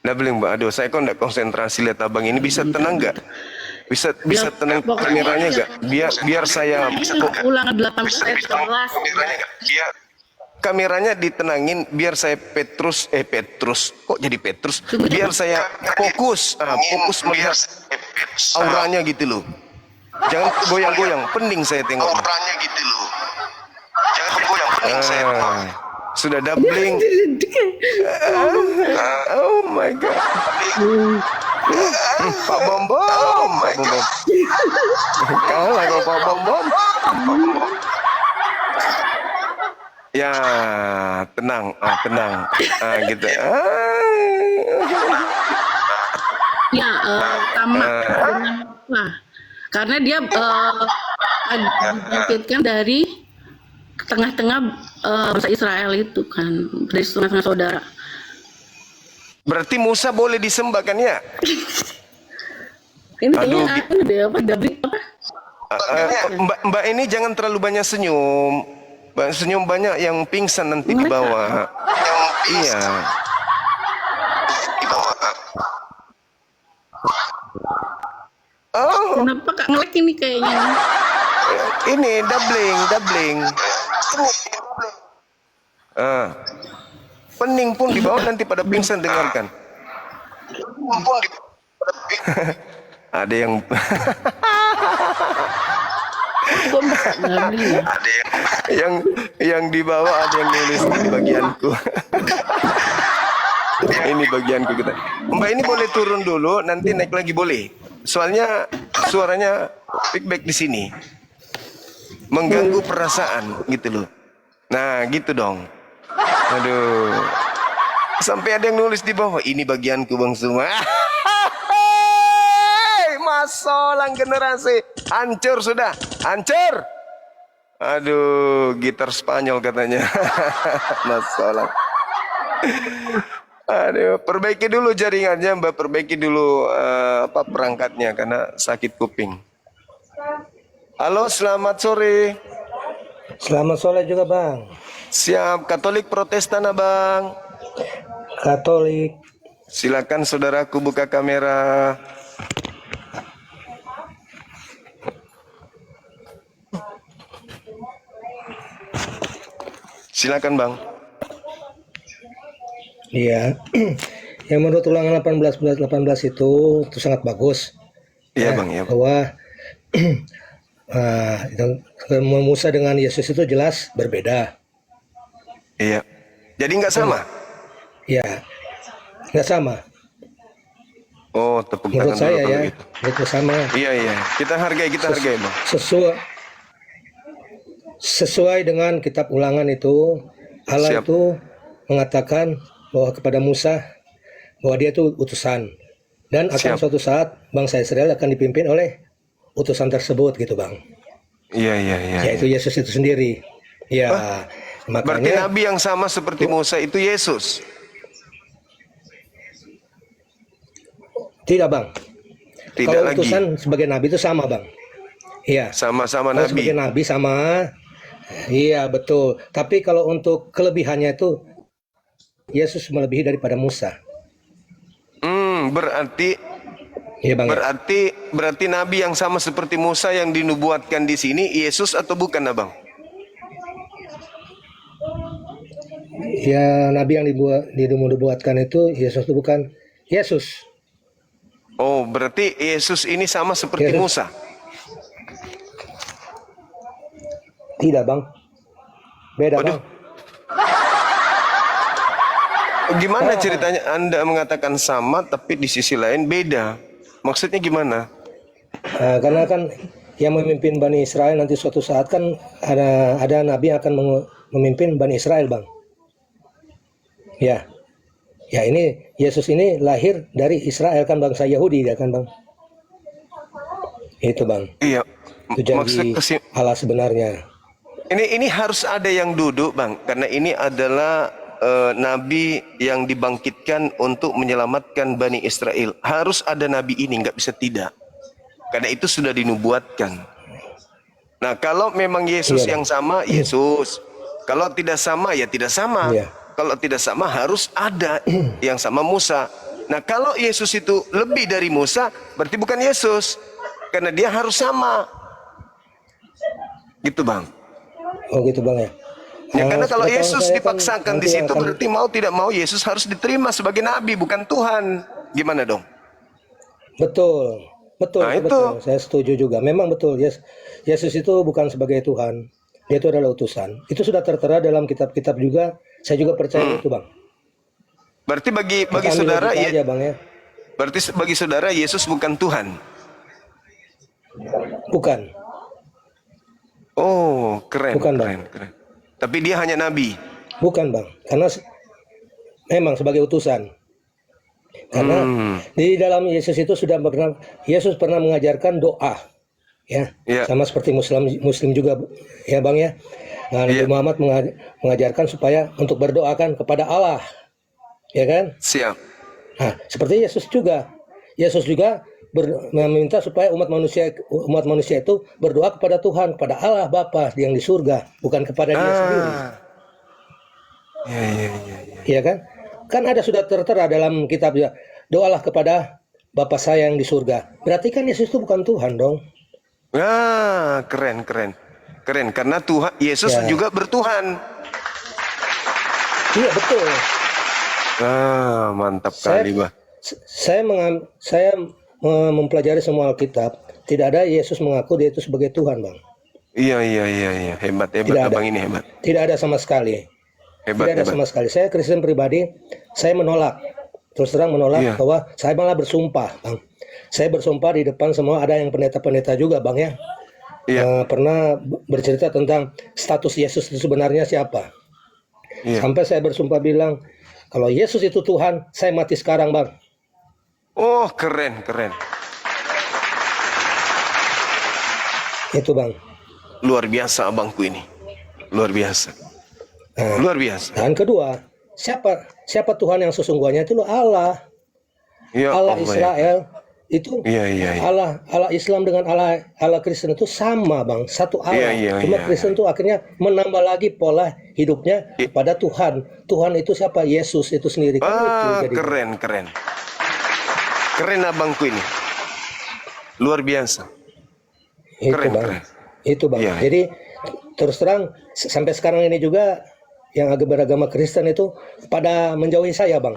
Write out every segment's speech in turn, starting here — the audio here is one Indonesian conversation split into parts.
Doubling, Mbak. Aduh, saya kok nggak konsentrasi lihat abang ini. Bisa tenang nggak? Bisa Ya, tenang pokoknya kameranya ya, nggak? Biar saya ulangan 18 ayat 11. kameranya ditenangin, biar saya Petrus kok jadi Petrus, biar saya fokus melihat auranya gitu loh, jangan goyang-goyang, pening saya tengok. Sudah doubling. Oh my god, Pak Bom Bom, kalah kalau Pak Bom Bom. Ya, tenang, gitu. Ya, sama dengan apa? Karena dia dibangkitkan dari tengah-tengah bangsa Israel itu kan, dari tengah-tengah saudara. Berarti Musa boleh disembah kan ya? Ini kayaknya apa? Dabrik apa? Mbak ini jangan terlalu banyak senyum. Senyum banyak yang pingsan nanti di bawah. Iya. Oh, Kenapa Kak ngelek ini kayaknya? ini doubling. Pening pun di bawah nanti pada pingsan, dengarkan. Ada yang yang di bawah ada yang nulis di bagianku. Ini bagianku kita. Mbak ini boleh turun dulu, nanti naik lagi boleh. Soalnya suaranya feedback di sini mengganggu perasaan gitu loh. Nah gitu dong. Aduh, sampai ada yang nulis di bawah, ini bagianku Bang Suma. Masolang generasi hancur sudah, hancur. Aduh, gitar Spanyol katanya. Masolang. Aduh, perbaiki dulu jaringannya, Mbak. Perbaiki dulu perangkatnya karena sakit kuping. Halo, selamat sore. Selamat sore juga, Bang. Siap, Katolik Protestan, Abang. Katolik. Silakan saudaraku buka kamera. Silakan, Bang. Iya. Yang menurut ulangan 18 itu sangat bagus. Iya, Bang, ya. Bahwa Musa dengan Yesus itu jelas berbeda. Iya. Jadi nggak sama? Ya, nggak sama. Oh, tepuk Menurut tangan saya dulu ya, gitu. itu sama. Iya. Kita hargai, Bang. Sesuai dengan kitab Ulangan itu, Allah Siap. itu mengatakan bahwa kepada Musa bahwa dia itu utusan dan akan Siap. suatu saat bangsa Israel akan dipimpin oleh utusan tersebut gitu, Bang. Iya. Yaitu Yesus itu sendiri. Ya, Berarti makanya nabi yang sama seperti Musa itu Yesus. tidak, Bang. Tidak Kalau lagi. utusan sebagai nabi itu sama, Bang. Iya. Sama-sama Kalau nabi. sebagai nabi sama. Iya, betul. Tapi kalau untuk kelebihannya itu Yesus melebihi daripada Musa. Berarti Iya, Bang. berarti nabi yang sama seperti Musa yang dinubuatkan di sini Yesus atau bukan, Abang? Ya, nabi yang dinubuatkan itu Yesus itu bukan Yesus. Oh, berarti Yesus ini sama seperti Yesus. Musa. Tidak, Bang. Beda, Waduh. Bang. Gimana ceritanya Anda mengatakan sama tapi di sisi lain beda? Maksudnya gimana? Karena kan yang memimpin Bani Israel nanti suatu saat kan ada nabi yang akan memimpin Bani Israel, Bang. Ya. Ya, ini Yesus ini lahir dari Israel kan, bangsa Yahudi ya kan, Bang. Itu, Bang. Iya. Itu janji Maksudnya Allah sebenarnya. ini harus ada yang duduk, Bang, karena ini adalah nabi yang dibangkitkan untuk menyelamatkan Bani Israel. Harus ada nabi ini, nggak bisa tidak. Karena itu sudah dinubuatkan. Nah, kalau memang Yesus Iya, yang sama, Yesus. Kalau tidak sama, ya tidak sama. Iya. Kalau tidak sama, harus ada yang sama Musa. Nah, kalau Yesus itu lebih dari Musa, berarti bukan Yesus. Karena dia harus sama. Gitu, Bang. Oh gitu Bang ya. Ya, karena kalau sepengetahuan Yesus saya kan dipaksakan di nanti situ, akan, berarti mau tidak mau Yesus harus diterima sebagai nabi, bukan Tuhan. Gimana dong? betul, betul, Nah, itu itu. betul. Saya setuju juga. Memang betul. Yesus itu bukan sebagai Tuhan. Dia itu adalah utusan. Itu sudah tertera dalam kitab-kitab juga. Saya juga percaya itu Bang. Berarti bagi Kita ambil saudara, logika aja Bang ya. berarti bagi saudara Yesus bukan Tuhan. Bukan, Oh, keren, bukan Bang. keren, keren. Tapi dia hanya nabi. Bukan Bang. Karena memang sebagai utusan. Karena di dalam Yesus itu Yesus pernah mengajarkan doa, ya, Iya. sama seperti Muslim juga, ya Bang ya. Nah, Nabi Iya. Muhammad mengajarkan supaya untuk berdoakan kepada Allah, ya kan? Siap. Nah, seperti Yesus juga, meminta supaya umat manusia itu berdoa kepada Tuhan, kepada Allah Bapa yang di surga, bukan kepada dia sendiri, Ya, ya, ya, ya. ya kan? Kan ada sudah tertera dalam kitab ya, doalah kepada Bapa saya yang di surga. Berarti kan Yesus itu bukan Tuhan dong. Ah, keren, keren. Keren, karena Tuhan, Yesus Ya. juga bertuhan. Iya betul. Ah, mantap Saya kali, Bah. saya mempelajari semua Alkitab. Tidak ada Yesus mengaku dia itu sebagai Tuhan, Bang. Iya, iya, iya, iya. Hebat, hebat. Tidak ada. Abang ini hebat. Tidak ada sama sekali. Hebat, Tidak ada hebat. sama sekali. Saya Kristen pribadi, saya menolak. Terus terang menolak Iya. bahwa saya malah bersumpah, Bang. Saya bersumpah di depan semua, ada yang pendeta-pendeta juga, Bang ya. Iya, Pernah bercerita tentang status Yesus itu sebenarnya siapa. iya. Sampai saya bersumpah bilang, kalau Yesus itu Tuhan, saya mati sekarang, Bang. Oh, keren, keren. Itu, Bang. Luar biasa abangku ini. Luar biasa. Nah, Luar biasa. dan kedua, siapa Tuhan yang sesungguhnya itu Allah. Ya Allah Allah, ya. Israel itu Iya, iya, iya. Allah Islam dengan Allah Kristen itu sama Bang, satu Allah. Iya, iya, Cuma iya. Kristen itu akhirnya menambah lagi pola hidupnya Iya. kepada Tuhan. Tuhan itu siapa? Yesus itu sendiri kan itu Ah, jadi. keren, keren. Keren abangku ini. Luar biasa. Itu Keren, Bang. keren. Itu Bang. Iya. Jadi terus terang sampai sekarang ini juga yang beragama Kristen itu pada menjauhi saya Bang.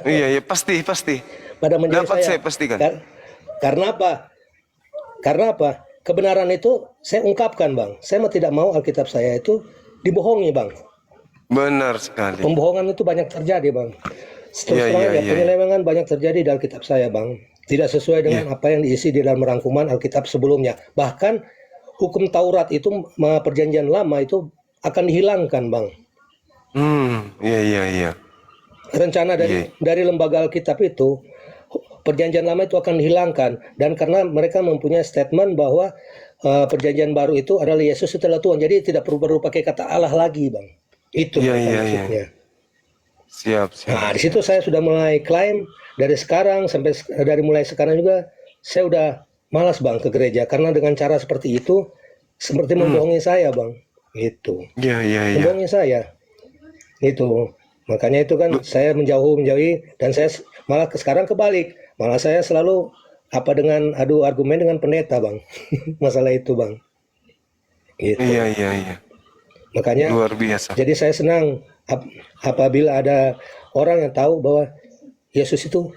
Iya, iya, pasti, pasti. Pada menjauhi Dapat saya. saya pastikan. Karena apa? Karena apa? Kebenaran itu saya ungkapkan Bang. Saya tidak mau Alkitab saya itu dibohongi Bang. Benar sekali. Pembohongan itu banyak terjadi Bang. Terus Iya, terang iya, ya, iya. penyelewengan banyak terjadi di Alkitab saya Bang. Tidak sesuai dengan apa yang diisi di dalam rangkuman Alkitab sebelumnya. Bahkan hukum Taurat itu perjanjian lama itu akan dihilangkan Bang. Iya, iya, iya. Rencana dari lembaga Alkitab itu perjanjian lama itu akan dihilangkan, dan karena mereka mempunyai statement bahwa perjanjian baru itu adalah Yesus adalah Tuhan, jadi tidak perlu pakai kata Allah lagi Bang. Itu Iya, mereka iya, maksudnya. Siap, siap. Nah di situ saya sudah mulai klaim dari sekarang sampai dari mulai sekarang juga saya udah malas Bang ke gereja, karena dengan cara seperti itu seperti membohongi saya Bang. Gitu. Iya, iya, iya. Membohongi saya. Itu. Makanya itu kan saya menjauhi, dan saya malah sekarang kebalik. Malah saya selalu dengan adu argumen dengan pendeta Bang. Masalah itu Bang. Gitu. Iya, iya, iya. Makanya Luar biasa. jadi saya senang apabila ada orang yang tahu bahwa Yesus itu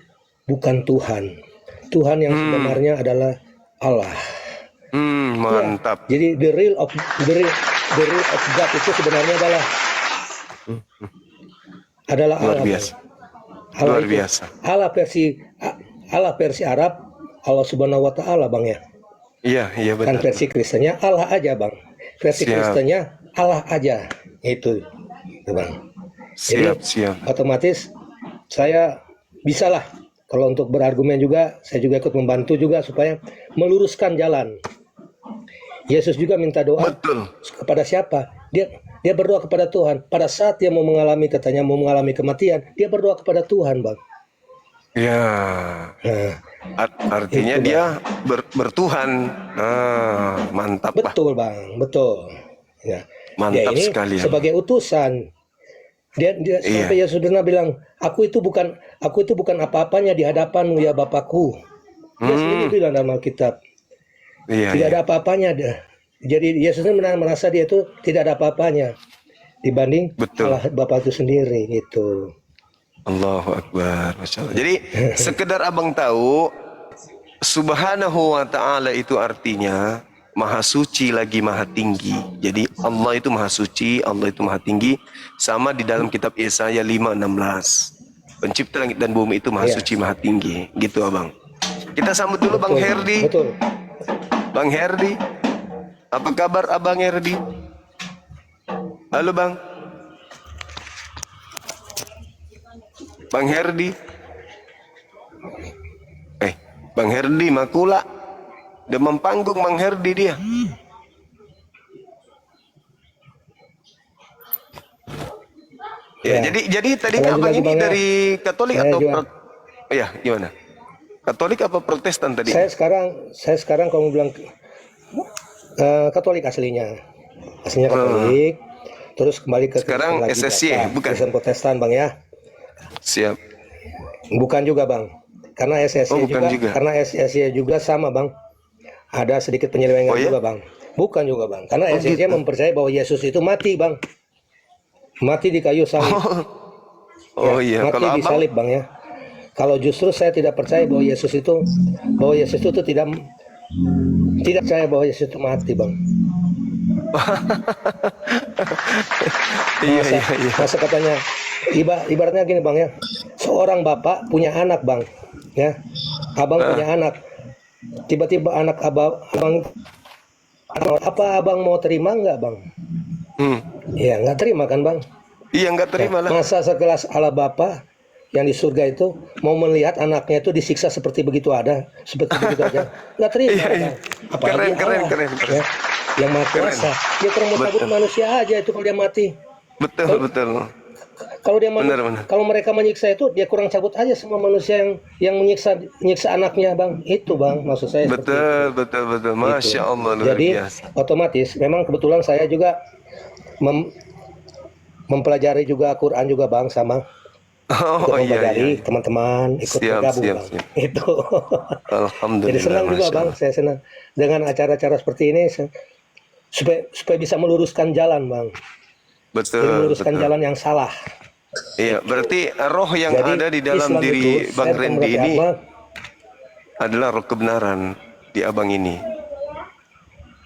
bukan Tuhan. Tuhan yang sebenarnya adalah Allah. Mantap. Jadi the real of God itu sebenarnya adalah Luar Allah. biasa. Bang. Allah Luar itu biasa. Allah versi Arab, Allah Subhanahu wa taala Bang ya. Iya, iya Kan benar. versi Kristennya Allah aja Bang. Versi Siap. Kristennya Allah aja. Itu Bang. Siap, Jadi siap. otomatis saya bisalah kalau untuk berargumen juga, saya juga ikut membantu juga supaya meluruskan jalan. Yesus juga minta doa Betul. kepada siapa? Dia berdoa kepada Tuhan. Pada saat dia mau mengalami kematian, dia berdoa kepada Tuhan, Bang. Ya. Nah, Artinya itu, dia bertuhan. Mantap, Pak. betul, Bang, betul. Ya. Mantap Dia ini sekali, ya. sebagai utusan. Dia Iya. sampai Yesus pernah bilang, aku itu bukan apa-apanya di hadapanmu ya Bapakku. Dia sendiri bilang dalam Alkitab, Iya, tidak iya. ada apa-apanya dia. Jadi Yesus ini merasa dia itu tidak ada apa-apanya dibanding Betul. Allah Bapa itu sendiri gitu. Allahu Akbar. Masya Allah. Jadi sekedar abang tahu, Subhanahu wa ta'ala itu artinya maha suci lagi maha tinggi. Jadi Allah itu maha suci, Allah itu maha tinggi. Sama di dalam kitab Yesaya 5:16. Pencipta langit dan bumi itu maha Iya. suci maha tinggi. Gitu abang. Kita sambut dulu Bang Betul, Herdi. betul. Bang Herdi. Apa kabar Abang Herdi? Halo Bang. Bang Herdi. Bang Herdi Makula. Demam panggung Bang Herdi dia. Ya, Ya. jadi tadi Lanjut abang lagi, ini Bang, ya. dari Katolik Saya atau juga. ya gimana? Katolik apa Protestan tadi? Saya sekarang kalau bilang Katolik aslinya Katolik, terus kembali ke Sekarang Kristen lagi SSY, biasa. bukan? Kristen Protestan Bang ya. Siap. Bukan juga Bang, karena SSY bukan juga. karena SSY juga sama Bang. Ada sedikit penyelewengan Oh, ya? juga Bang. Bukan juga Bang, karena SSY gitu. mempercayai bahwa Yesus itu mati Bang, mati di kayu salib. Oh iya, Mati kalau di abang salib Bang ya. Kalau justru saya tidak percaya bahwa Yesus itu tidak percaya bahwa Yesus itu mati Bang. iya, Masa, iya, iya. masa katanya ibaratnya gini Bang ya. Seorang bapak punya anak Bang, ya. Abang punya anak. Tiba-tiba anak abang apa abang mau terima nggak Bang? Ya nggak terima kan Bang. Iya nggak terima lah. Masa sekelas Allah Bapa yang di surga itu mau melihat anaknya itu disiksa seperti begitu aja, nggak terima. Iya, iya. Bang. Apalagi Keren. Allah, ya, yang maha kuasa. Dia kurang mau cabut Betul. manusia aja itu kalau dia mati. Betul. Kalau dia Benar. kalau mereka menyiksa itu dia kurang cabut aja semua manusia yang menyiksa anaknya Bang. Itu Bang maksud saya. seperti itu. Betul. Masya Allah luar Jadi biasa. otomatis memang kebetulan saya juga mempelajari juga Quran juga Bang sama ikut Oh iya. mempelajari teman-teman ikut Siap, bergabung siap, Bang. siap. Itu. Alhamdulillah. Jadi senang juga Masya Bang, Allah. saya senang dengan acara-acara seperti ini supaya bisa meluruskan jalan Bang. Jadi Betul. meluruskan jalan yang salah. Iya, berarti roh yang Jadi ada di dalam Islam diri itu, Bang saya Randy mengerti ini apa, adalah roh kebenaran di abang ini.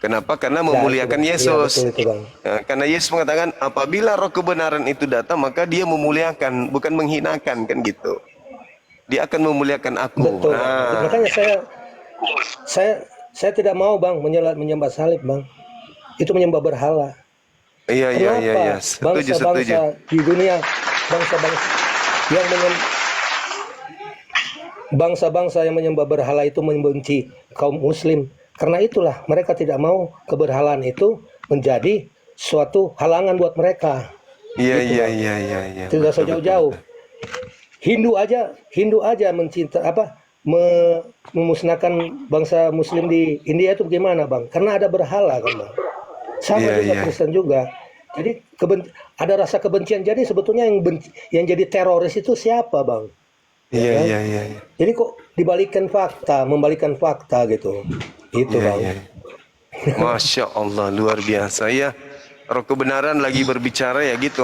Kenapa? Karena Ya, memuliakan itu, Bang. Yesus. Iya, betul itu, Bang. Ya, karena Yesus mengatakan apabila roh kebenaran itu datang maka dia memuliakan, bukan menghinakan kan gitu. Dia akan memuliakan aku. Betul. Nah, Makanya saya tidak mau Bang menyembah salib Bang. Itu menyembah berhala. iya. Kenapa Setuju. bangsa-bangsa di dunia, bangsa-bangsa yang menyembah berhala itu membenci kaum muslim? Karena itulah mereka tidak mau keberhalaan itu menjadi suatu halangan buat mereka. Iya. Tidak usah jauh-jauh. Hindu aja memusnahkan bangsa muslim di India itu bagaimana Bang? Karena ada berhala kan Bang. Sama Iya, juga iya. Kristen juga. Jadi ada rasa kebencian. Jadi sebetulnya yang jadi teroris itu siapa Bang? Iya. Jadi kok membalikkan fakta gitu. Itu Iya, Bang. iya. Masya Allah luar biasa ya. Roh kebenaran lagi berbicara ya gitu.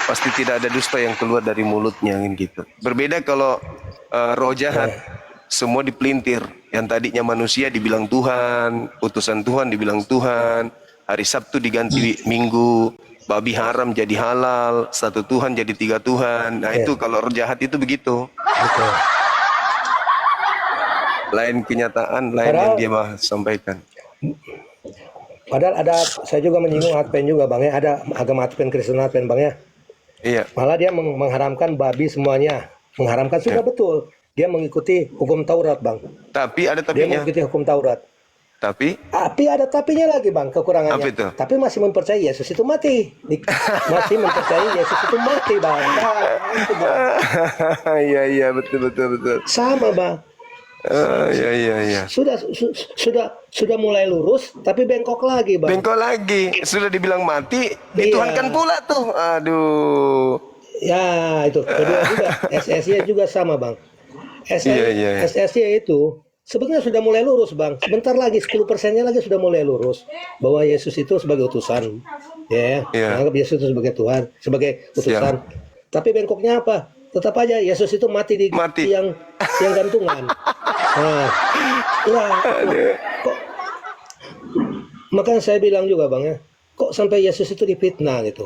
Pasti tidak ada dusta yang keluar dari mulutnya kan gitu. Berbeda kalau roh jahat semua dipelintir. Yang tadinya manusia dibilang Tuhan, utusan Tuhan dibilang Tuhan, hari Sabtu diganti Minggu, babi haram jadi halal, satu Tuhan jadi tiga Tuhan. Nah itu kalau roh jahat itu begitu. Betul. Lain kenyataan, lain yang dia sampaikan. Padahal saya juga menyinggung Advent juga Bang ya. Ada agama Advent, Kristen Advent Bang ya. Iya. Malah dia mengharamkan babi semuanya. Mengharamkan sudah betul. Dia mengikuti hukum Taurat Bang. Tapi ada Dia tapinya. mengikuti hukum Taurat. Tapi Tapi ada tapinya lagi Bang, kekurangannya. Apa itu? Tapi masih mempercayai Yesus itu mati. Masih mempercayai Yesus itu mati Bang. Nah, itu, Bang. iya betul. Sama Bang. Ya, ya, ya. Sudah mulai lurus tapi bengkok lagi, Bang. Bengkok lagi. Sudah dibilang mati, Iya. dituhankan pula tuh. Aduh. Ya, itu. Kedua juga SS-nya juga sama, Bang. Iya, iya, iya. SS-nya itu sebenarnya sudah mulai lurus, Bang. Sebentar lagi 10%-nya lagi sudah mulai lurus bahwa Yesus itu sebagai utusan. Ya, Iya. menganggap Yesus itu sebagai Tuhan, sebagai utusan. Tapi bengkoknya apa? Tetap aja Yesus itu mati di Mati. yang gantungan. Nah, ya, kok makanya saya bilang juga, Bang, ya, kok sampai Yesus itu difitnah gitu.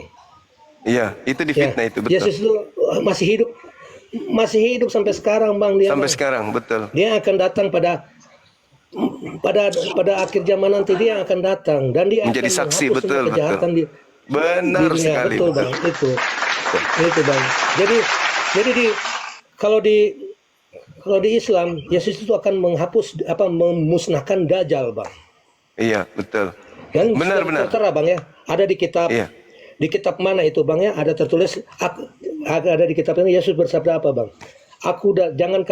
Iya, itu difitnah Ya, itu betul. Yesus itu masih hidup sampai sekarang, Bang. Dia Sampai Bang. sekarang betul. Dia akan datang pada akhir zaman nanti, dia akan datang dan dia Menjadi akan saksi, menghapus betul, semua kejahatan betul. di Benar dunia. sekali. Betul, Bang. Itu, Bang. Jadi kalau di Islam, Yesus itu akan memusnahkan Dajjal, Bang. Iya, betul. Dan Benar, sudah benar. tertera, Bang, ya. Ada di kitab. Iya. Di kitab mana itu, Bang, ya? Ada tertulis ada di kitab ini Yesus bersabda apa, Bang? Jangan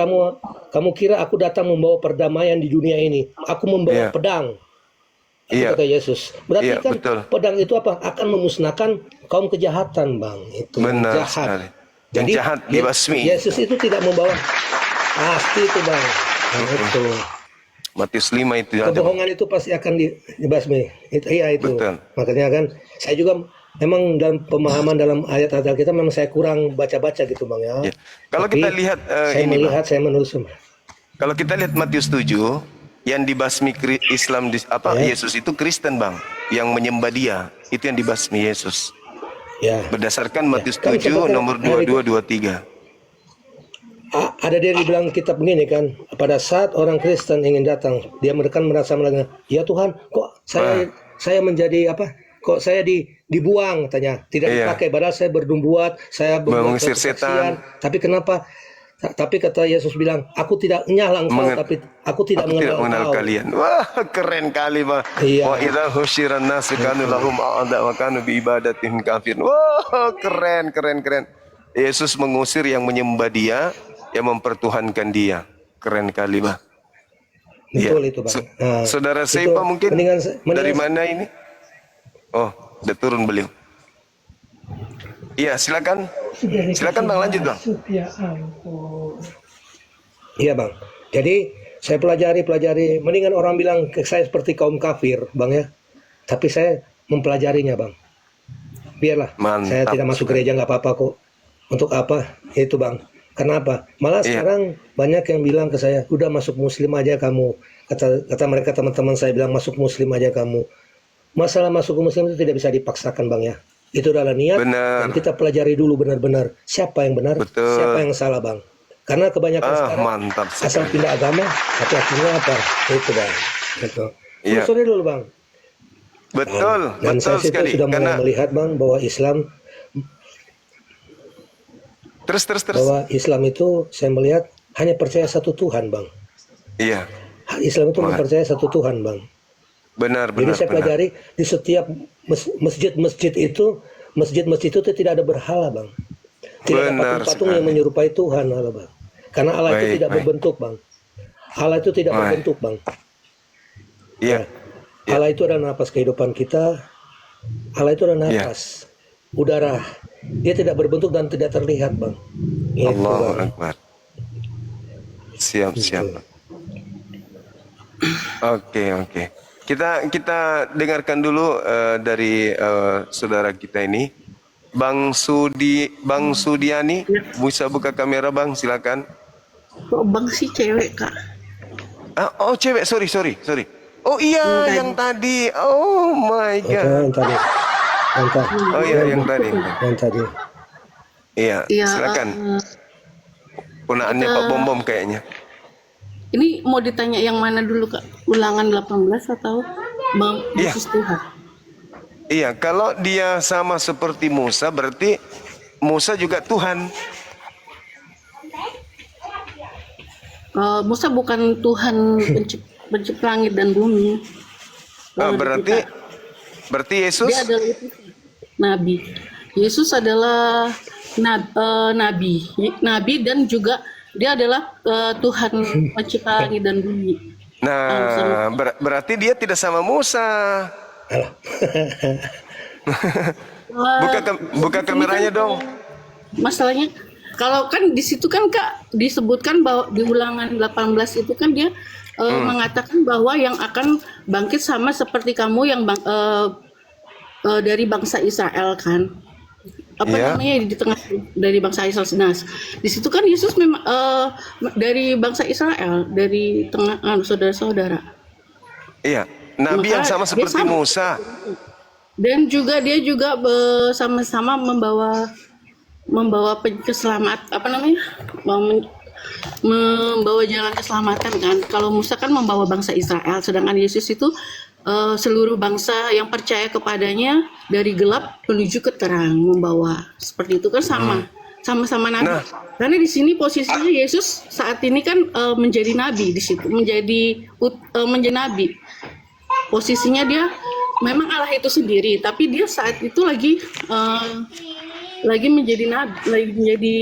kamu kira aku datang membawa perdamaian di dunia ini. Aku membawa Iya. pedang. Itu Iya. kata Yesus. Berarti Iya, kan betul. pedang itu apa? Akan memusnahkan kaum kejahatan, Bang. Itu Benar jahat. sekali. Yang jahat dibasmi. Yesus itu tidak membawa pasti itu, Bang. Nah, itu. Matius 5 itu ada. Kebohongan itu pasti akan dibasmi. Itu. Betul. Makanya kan saya juga memang dalam pemahaman dalam ayat-ayat kita memang saya kurang baca-baca gitu, Bang, ya. Ya. Kalau Tapi kita lihat saya ini, Bang. saya menulis. Kalau kita lihat Matius 7 yang dibasmi Islam Ya. Yesus itu Kristen, Bang, yang menyembah Dia. Itu yang dibasmi Yesus. Ya. Berdasarkan Matius Kan 7 seperti nomor 22 23. Ada dia dibilang kitab begini kan, pada saat orang Kristen ingin datang, dia merasa mengatakan, ya Tuhan, kok saya menjadi apa? Kok saya dibuang, katanya, tidak Iya. dipakai, padahal saya berdumbuat, saya berbuat Mengusir kesaksian, setan. tapi kenapa? Tapi kata Yesus bilang, aku tidak nyala engkau, tapi aku tidak mengenal engkau. kalian. Wah, keren kali, Bang. Iya. Wa idza husyiran nasu kanu lahum a'da wa kanu bi ibadatihim kafirin. Wah, keren. Yesus mengusir yang menyembah Dia, yang mempertuhankan Dia. Keren kali, Bang. Betul Iya. itu, Bang. Nah, Saudara itu Seipa mungkin dari mendingan- mana ini? Oh, udah turun beliau. Iya, silakan. Silakan, Bang, lanjut, Bang. Ya ampun. Iya, Bang. Jadi saya pelajari, mendingan orang bilang ke saya seperti kaum kafir, Bang, ya. Tapi saya mempelajarinya, Bang. Biarlah, Mantap saya tidak masuk gereja nggak apa-apa kok. Untuk apa? Itu, Bang. Kenapa? Malah Iya. sekarang banyak yang bilang ke saya, udah masuk Muslim aja kamu. Kata mereka, teman-teman saya bilang, masuk Muslim aja kamu. Masalah masuk ke Muslim itu tidak bisa dipaksakan, Bang, ya. Itu adalah niat. Benar. Dan kita pelajari dulu benar-benar siapa yang benar, Betul. siapa yang salah, Bang. Karena kebanyakan sekarang Mantap asal sekali. pindah agama, tapi akhirnya apa? Itu, Bang. Gitu. Iya. Telusuri dulu, Bang. Betul, Dan betul saya sekali. sudah mulai Karena melihat, Bang, bahwa terus. Islam itu saya melihat hanya percaya satu Tuhan, Bang. Iya, Islam itu mempercayai satu Tuhan, Bang. benar. Jadi saya pelajari di setiap masjid itu tidak ada berhala, Bang. Tidak Benar ada patung-patung yang sekali. menyerupai Tuhan, Allah, Bang. Karena Allah itu Baik, tidak baik. berbentuk, Bang. Allah itu tidak Baik. berbentuk, Bang. Iya, Allah itu adalah napas kehidupan kita. Allah itu adalah Iya. napas, udara. Dia tidak berbentuk dan tidak terlihat, Bang. Itu, Allahu Bang. Akbar. Siap. Oke. Kita dengarkan dulu dari saudara kita ini, Bang Sudiani. Bisa buka kamera, Bang, silakan. Kok bang sih cewek, Kak? Oh, cewek, sorry. Oh iya, yang tadi. Oh my Oke, god. yang tadi. Oh iya, yang tadi. Yang tadi. Iya, Iya, silakan. Punaannya Pak Bom kayaknya. Ini mau ditanya yang mana dulu, Kak? Ulangan 18 atau Bang Iya. Yesus Tuhan? Iya, kalau dia sama seperti Musa, berarti Musa juga Tuhan. Musa bukan Tuhan pencipta langit dan bumi. Berarti Yesus. Dia adalah nabi. Yesus adalah nabi dan juga Dia adalah Tuhan pencipta langit dan bumi. Nah, berarti dia tidak sama Musa. Alah. Buka kameranya dong. Masalahnya kalau kan di situ kan Kak disebutkan bahwa di Ulangan 18 itu kan dia mengatakan bahwa yang akan bangkit sama seperti kamu yang dari bangsa Israel kan. Apa Iya. namanya di tengah dari bangsa Israel. Nah, di situ kan Yesus memang dari bangsa Israel, dari tengah saudara-saudara. Iya, nabi yang Maka sama dia seperti sama. Musa. Dan juga dia juga sama-sama membawa keselamat apa namanya membawa jalan keselamatan kan. Kalau Musa kan membawa bangsa Israel, sedangkan Yesus itu seluruh bangsa yang percaya kepadanya dari gelap menuju ke terang, membawa seperti itu kan sama-sama nabi. Nah. Karena di sini posisinya Yesus saat ini kan menjadi nabi di situ, menjadi nabi. Posisinya dia memang Allah itu sendiri, tapi dia saat itu lagi menjadi nabi, lagi menjadi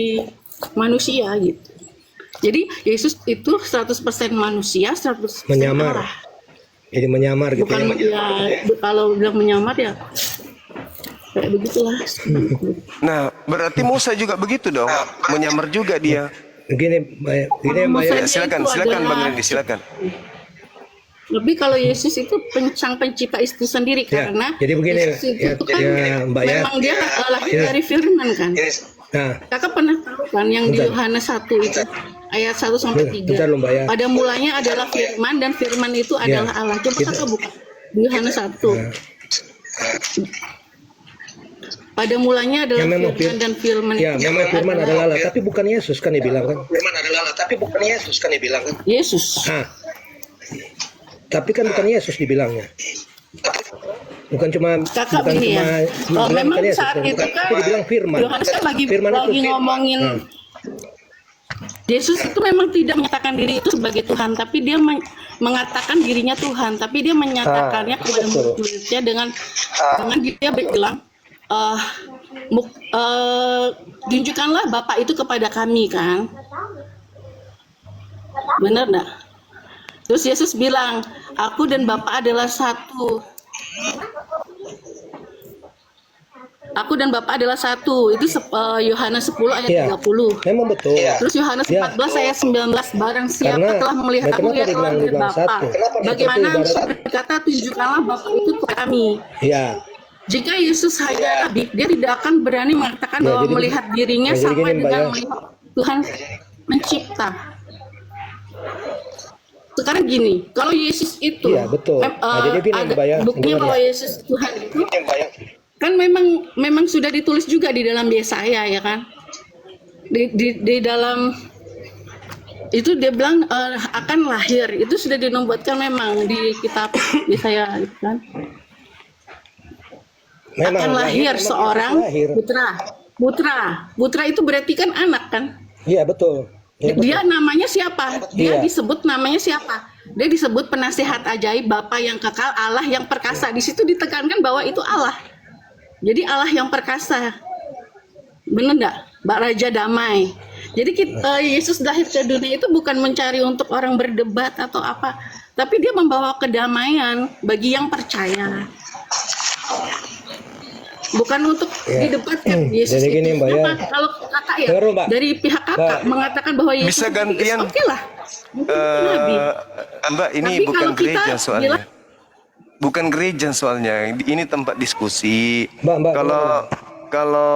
manusia gitu. Jadi Yesus itu 100% manusia, 100% Menyamar. Allah. Jadi menyamar gitu Bukan ya. kalau udah menyamar ya kayak begitulah. Nah, berarti Musa juga begitu dong, menyamar juga dia. Gini, Mbak ya. Musa Ya, silakan, itu silakan adalah- Bang Randy, silakan. Lebih kalau Yesus itu sang pencipta itu sendiri Ya, karena jadi begini, Yesus itu ya, kan ya, Mbak ya. memang dia lahir Ya. dari Firman kan. Nah, Kakak pernah tahu kan yang di Bentar. Yohanes 1 itu ayat 1 sampai 3. Bentar loh, Mbak ya. Pada mulanya adalah Firman dan Firman itu adalah Allah. Coba Kita- Kakak buka di Yohanes 1. Nah. Pada mulanya adalah Ya, memang Firman dan Firman ya itu memang firman adalah Allah, tapi bukan Yesus kan dibilang kan. Yesus. Ah. Tapi kan bukan Yesus dibilangnya. Bukan cuma Kakak bukan begini cuma ya. dibilang Memang bukan Yesus, saat bukan. itu kan Tapi dibilang firman. Yohanes kan lagi Firman itu ngomongin Nah. Yesus itu memang tidak menyatakan diri itu sebagai Tuhan, tapi dia mengatakan dirinya Tuhan, tapi dia menyatakannya kepada betul. murid-muridnya dengan dia bilang, tunjukkanlah Bapa itu kepada kami kan, benar nggak? Terus Yesus bilang, aku dan Bapa adalah satu. Aku dan Bapa adalah satu. Itu Yohanes 10 ayat Iya. 30. Memang betul. Terus Yohanes Ya. 14 ayat 19, barang siapa Karena- telah melihat nah, aku, kenapa lihatlah dibilang dari Bapa. satu? Bagaimana Seperti engkau berkata, tunjukkanlah Bapa itu kepada kami. Ya. Jika Yesus hanya nabi, dia tidak akan berani mengatakan Ya, bahwa jadi- melihat dirinya ya, jadi sampai gini, Mbak, dengan ya. melihat Tuhan mencipta. Sekarang gini, kalau Yesus itu Iya, betul. Nah, jadi gini, ada Mbak, ya. buktinya Dengar bahwa ya. Yesus Tuhan itu kan memang sudah ditulis juga di dalam Yesaya ya kan, di dalam itu dia bilang akan lahir, itu sudah dinubuatkan memang di kitab Yesaya gitu kan. Memang Akan lahir memang seorang lahir. putra itu berarti kan anak kan. Iya, betul. Ya, betul. Dia namanya siapa? Dia Iya. disebut namanya siapa? Dia disebut penasihat ajaib, Bapa yang kekal, Allah yang perkasa. Di situ ditekankan bahwa itu Allah. Jadi Allah yang perkasa. Benar enggak? Mbak Raja Damai. Jadi Yesus lahir ke dunia itu bukan mencari untuk orang berdebat atau apa, tapi dia membawa kedamaian bagi yang percaya. Bukan untuk Ya. didebatkan Yesus Jadi gini, itu. Mbak, ya. Kenapa? Kalau kakak ya Dengar dulu, Mbak. dari pihak kakak Mbak. mengatakan bahwa Yesus Bisa gantian. oke lah. Mungkin itu nabi. Mbak, ini Tapi bukan kalau kita gereja soalnya. bilang- Bukan gereja soalnya. Ini tempat diskusi. Mbak, Kalau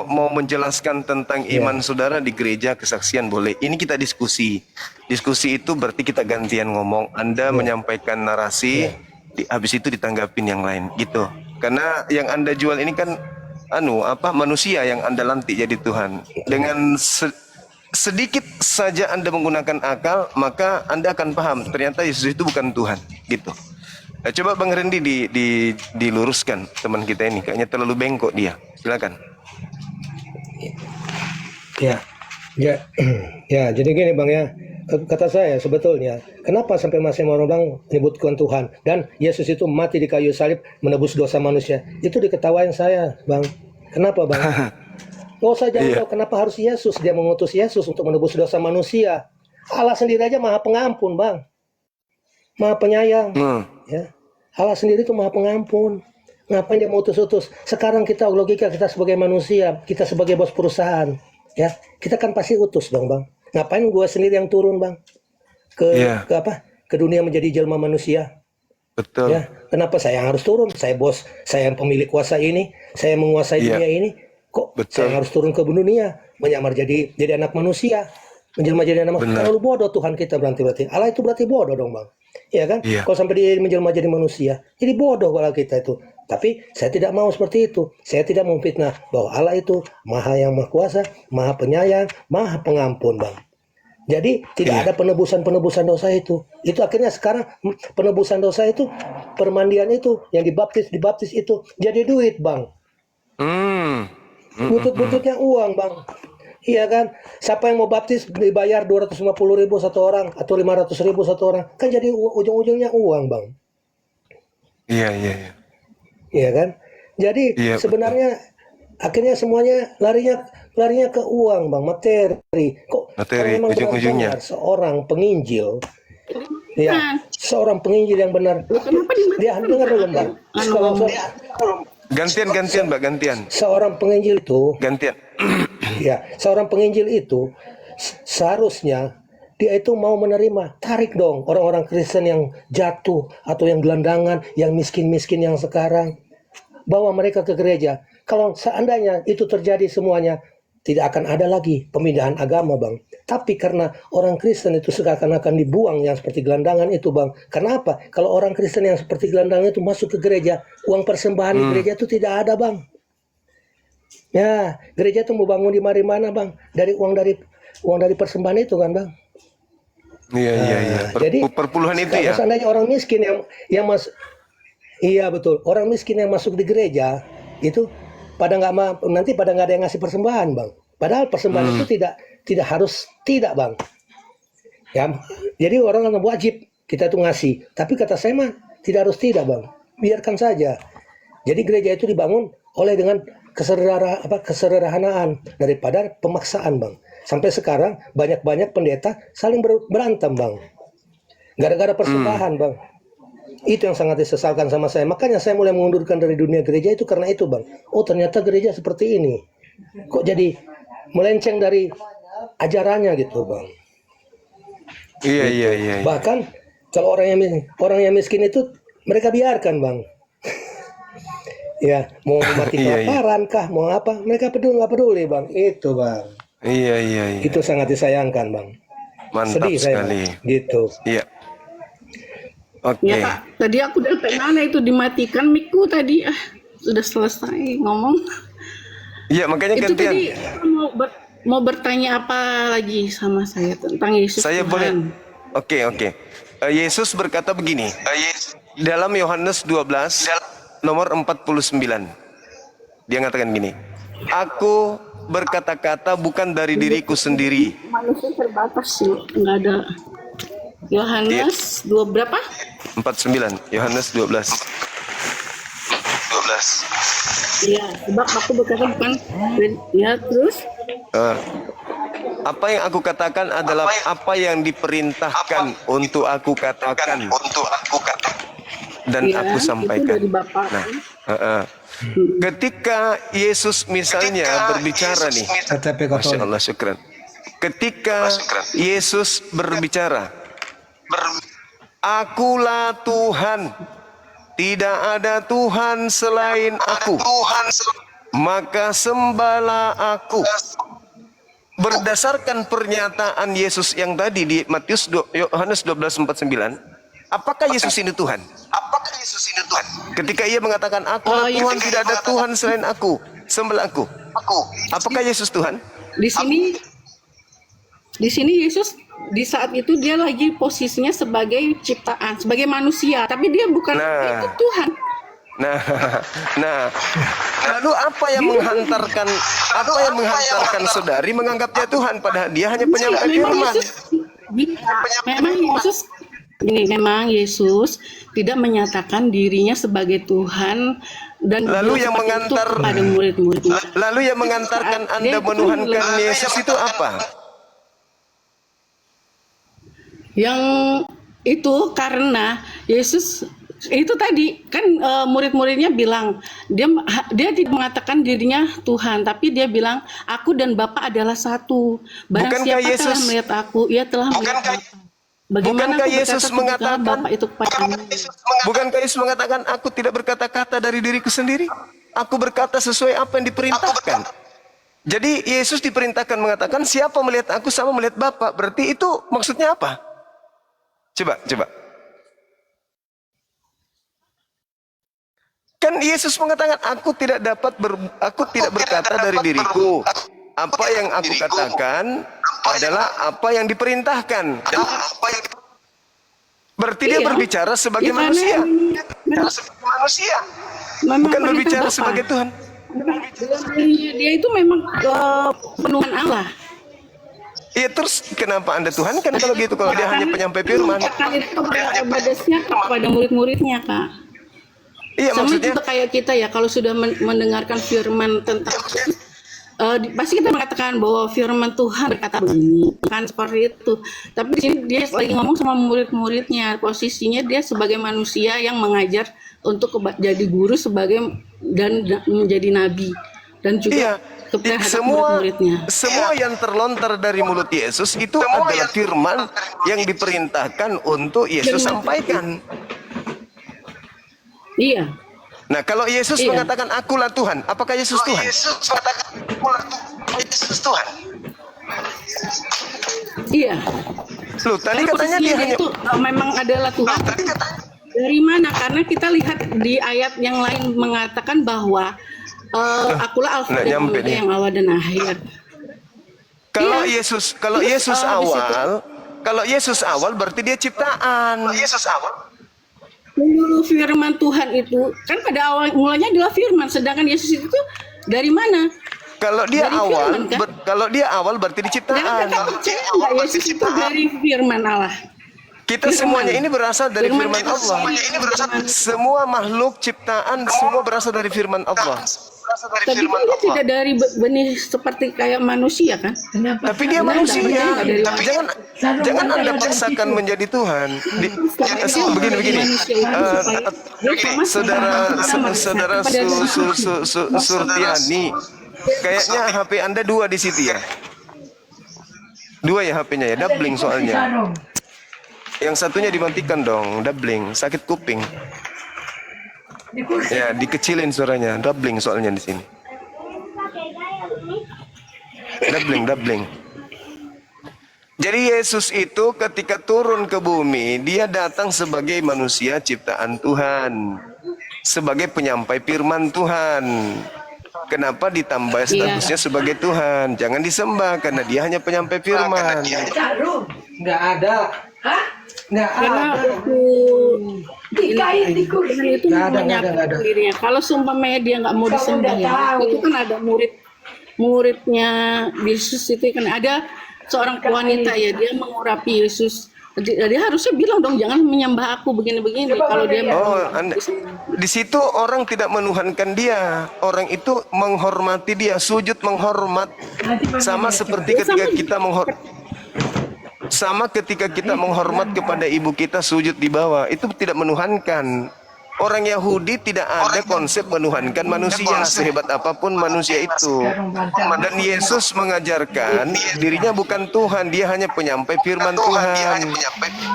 mau menjelaskan tentang iman saudara di gereja kesaksian boleh. Ini kita diskusi. Diskusi itu berarti kita gantian ngomong. Anda menyampaikan narasi, habis itu ditanggapin yang lain gitu. Karena yang Anda jual ini kan manusia yang Anda lantik jadi Tuhan. Dengan sedikit saja Anda menggunakan akal, maka Anda akan paham ternyata Yesus itu bukan Tuhan gitu. Nah, coba Bang Randy diluruskan teman kita ini, kayaknya terlalu bengkok dia. Silakan. Ya, ya, ya. Jadi gini Bang ya, kata saya sebetulnya, kenapa sampai masih mau orang menyebutkan Tuhan dan Yesus itu mati di kayu salib menebus dosa manusia? Itu diketawain saya, Bang. Kenapa, Bang? Gak usah Iya. jauh-jauh. Kenapa harus Yesus? Dia mengutus Yesus untuk menebus dosa manusia. Allah sendiri aja maha pengampun, Bang. Maha penyayang. Ya. Allah sendiri itu maha pengampun. Ngapain dia mau utus-utus? Sekarang kita logika kita sebagai manusia, kita sebagai bos perusahaan, ya kita kan pasti utus dong, Bang. Ngapain gue sendiri yang turun, Bang? Iya. Ke apa? Ke dunia menjadi jelma manusia. Betul. Ya, kenapa saya yang harus turun? Saya bos, saya yang pemilik kuasa ini, saya yang menguasai Iya. dunia ini. Kok Betul. saya yang harus turun ke dunia, menyamar jadi anak manusia, menjelma jadi anak manusia? Benar. Terlalu bodoh Tuhan kita berarti. Allah itu berarti bodoh dong, Bang. Iya kan? Iya. Kalau sampai dia menjelma jadi manusia, jadi bodoh kalau kita itu. Tapi saya tidak mau seperti itu. Saya tidak memfitnah bahwa Allah itu Maha yang Maha Kuasa, Maha Penyayang, Maha Pengampun, Bang. Jadi tidak Iya. ada penebusan dosa itu. Itu akhirnya sekarang penebusan dosa itu, permandian itu, yang dibaptis itu jadi duit, Bang. Butut-bututnya uang, Bang. Iya kan? Siapa yang mau baptis dibayar 250.000 satu orang atau 500.000 satu orang, kan jadi ujung-ujungnya uang, Bang. Iya. Iya kan? Jadi Iya, sebenarnya akhirnya semuanya larinya ke uang, Bang, materi. Kok Materi, kalau memang ujung-ujungnya. benar-benar seorang penginjil, ya, Nah, seorang penginjil yang benar, kenapa dimatikan? dia dengar dulu, Bang. Gantian, Mbak, gantian. Seorang penginjil itu, Gantian. ya, seorang penginjil itu seharusnya dia itu mau menerima, tarik dong orang-orang Kristen yang jatuh atau yang gelandangan, yang miskin-miskin yang sekarang, bawa mereka ke gereja. Kalau seandainya itu terjadi semuanya, tidak akan ada lagi pemindahan agama, Bang. Tapi karena orang Kristen itu seakan-akan dibuang yang seperti gelandangan itu, Bang. Karena apa? Kalau orang Kristen yang seperti gelandangan itu masuk ke gereja, uang persembahan di gereja itu tidak ada, Bang. Ya, gereja itu mau bangun di mana, Bang? Dari uang dari persembahan itu kan, Bang. Iya. Jadi Perpuluhan itu ya. kalau seandainya orang miskin yang iya betul, orang miskin yang masuk di gereja itu nanti pada nggak ada yang ngasih persembahan, Bang. Padahal persembahan itu tidak harus tidak, Bang. Ya, jadi orang kan wajib kita tuh ngasih. Tapi kata saya mah tidak harus tidak, Bang. Biarkan saja. Jadi gereja itu dibangun dengan kesederhanaan daripada pemaksaan, Bang. Sampai sekarang banyak pendeta saling berantem, Bang. Gara-gara persembahan, Bang. Itu yang sangat disesalkan sama saya. Makanya saya mulai mengundurkan dari dunia gereja itu karena itu, Bang. Oh, ternyata gereja seperti ini. Kok jadi melenceng dari ajarannya gitu, Bang. Iya. Bahkan kalau orang yang miskin itu mereka biarkan, Bang. Ya, mau mati Iya. kelaparan kah, mau apa, mereka nggak peduli, Bang. Itu, Bang. Iya. Itu sangat disayangkan, Bang. Mantap Sedih saya, sekali. Bang. Gitu. Iya. Oke. Ya Pak, tadi aku udah sampai mana itu dimatikan mic-ku tadi. Sudah selesai ngomong. Iya, makanya Itu gantian. tadi mau bertanya apa lagi sama saya tentang Yesus Saya Tuhan. boleh. Oke. Yesus berkata begini. Dalam Yohanes 12 nomor 49. Dia mengatakan gini. Aku berkata-kata bukan dari diriku sendiri. Manusia terbatas sih, nggak ada. Yohanes 2 berapa? 49. Yohanes 12. Iya, sebab aku berkata bukan. Ya, terus Apa yang aku katakan adalah apa yang diperintahkan untuk aku katakan dan ya, aku itu sampaikan. dari Bapak. Nah, ketika Yesus misalnya berbicara nih, KTP Masya Katolik. Allah, syukran. Ketika Yesus berbicara, Akulah Tuhan, tidak ada Tuhan selain aku, maka sembahlah aku. Berdasarkan pernyataan Yesus yang tadi di Yohanes 12:49, apakah Yesus ini Tuhan? Ketika ia mengatakan Akulah Tuhan, tidak ada Tuhan selain aku, sembahlah aku. Apakah Yesus Tuhan? Di sini Yesus di saat itu dia lagi posisinya sebagai ciptaan, sebagai manusia, tapi dia bukan Nah. itu Tuhan. Nah, lalu apa yang menghantarkan saudari menganggap dia Tuhan padahal dia hanya penyampaian Memang firman. Yesus, memang Yesus Ini memang Yesus tidak menyatakan dirinya sebagai Tuhan dan Lalu yang seperti itu mengantar kepada murid-muridnya. lalu yang mengantarkan Anda Dia itu menuhankan lebih- Yesus itu apa? Yang itu karena Yesus itu tadi kan murid-muridnya bilang dia tidak mengatakan dirinya Tuhan, tapi dia bilang aku dan Bapa adalah satu. Barang Bukankah siapa telah Yesus- melihat aku, ia telah melihat Bapa. Bagaimana Bukankah aku Yesus berkata ketika mengatakan- Bapa itu kepadamu? Bukankah Yesus mengatakan aku tidak berkata-kata dari diriku sendiri? Aku berkata sesuai apa yang diperintahkan. Jadi Yesus diperintahkan mengatakan siapa melihat aku sama melihat Bapa. Berarti itu maksudnya apa? Coba. Kan Yesus mengatakan aku tidak berkata dari diriku. Apa yang aku katakan adalah apa yang diperintahkan. Berarti dia Iya. berbicara sebagai Ya, karena manusia. memang Bukan perintah berbicara Bapa. sebagai Tuhan. Dia itu memang penuhan Allah. Iya, terus kenapa Anda Tuhan kan kalau gitu, kalau dia hanya penyampai firman? Kali itu kepada siapa? Kepada murid-muridnya, Kak. Iya, Sama maksudnya juga kayak kita ya, kalau sudah mendengarkan firman tentang pasti kita mengatakan bahwa firman Tuhan berkata begini, kan seperti itu. Tapi di sini dia lagi ngomong sama murid-muridnya, posisinya dia sebagai manusia yang mengajar untuk jadi guru dan menjadi nabi dan juga iya, terhadap semua murid-muridnya. yang terlontar dari mulut Yesus itu adalah firman yang diperintahkan untuk Yesus sampaikan. Iya, Nah, kalau Yesus Iya. mengatakan akulah Tuhan, apakah Yesus Tuhan? iya. Loh, tadi Karena katanya dia posisinya hanya itu memang adalah Tuhan. Dari mana? Karena kita lihat di ayat yang lain mengatakan bahwa akulah Alfa nggak dan nyampe Omega nih. yang awal dan akhir. kalau Iya. Yesus Terus, di situ- kalau Yesus awal berarti dia ciptaan. Dulu firman Tuhan itu kan pada awal mulanya adalah firman, sedangkan Yesus itu dari mana? Kalau dia Dari awal, firman, kan? kalau dia awal berarti Dan diciptaan. kita percaya nggak Yesus itu dari firman Allah? Kita Firman. semuanya ini berasal dari firman itu Allah. Semua makhluk ciptaan semua berasal dari firman Allah. Tapi kan dia tidak dari benih seperti kayak manusia kan? Kenapa? Tapi dia Benar, manusia. nggak dari Jangan Anda paksakan menjadi Tuhan. Begini. Saudara Surtiani, kayaknya HP Anda dua di situ ya. Dua ya HP-nya ya, doubling soalnya. Sarung. Yang satunya dimatikan dong, doubling, sakit kuping. Di kursi. Ya, dikecilin suaranya, doubling soalnya di sini. Doubling. Jadi Yesus itu ketika turun ke bumi, dia datang sebagai manusia ciptaan Tuhan. Sebagai penyampai firman Tuhan. Kenapa ditambah statusnya sebagai Tuhan? Jangan disembah karena dia hanya penyampai firman. Sarung. Nggak ada. Hah? Nggak Karena ada. waktu Dikait di Tuhan kursi. itu Nggak ada. menyatakan dirinya. Kalau sumpahnya dia nggak mau Kamu disembah udah ya, tahu. itu kan ada muridnya Yesus itu kan ada seorang wanita ya, dia mengurapi Yesus. Dia harusnya bilang dong jangan menyembah aku begini-begini. Kalau dia Oh, di situ orang tidak menuhankan dia. Orang itu menghormati dia, sujud menghormat. Sama seperti ketika kita menghormat kepada ibu kita sujud di bawah, itu tidak menuhankan. Orang Yahudi tidak ada konsep menuhankan manusia sehebat apapun manusia itu. Dan Yesus mengajarkan dirinya bukan Tuhan, dia hanya penyampai firman Tuhan.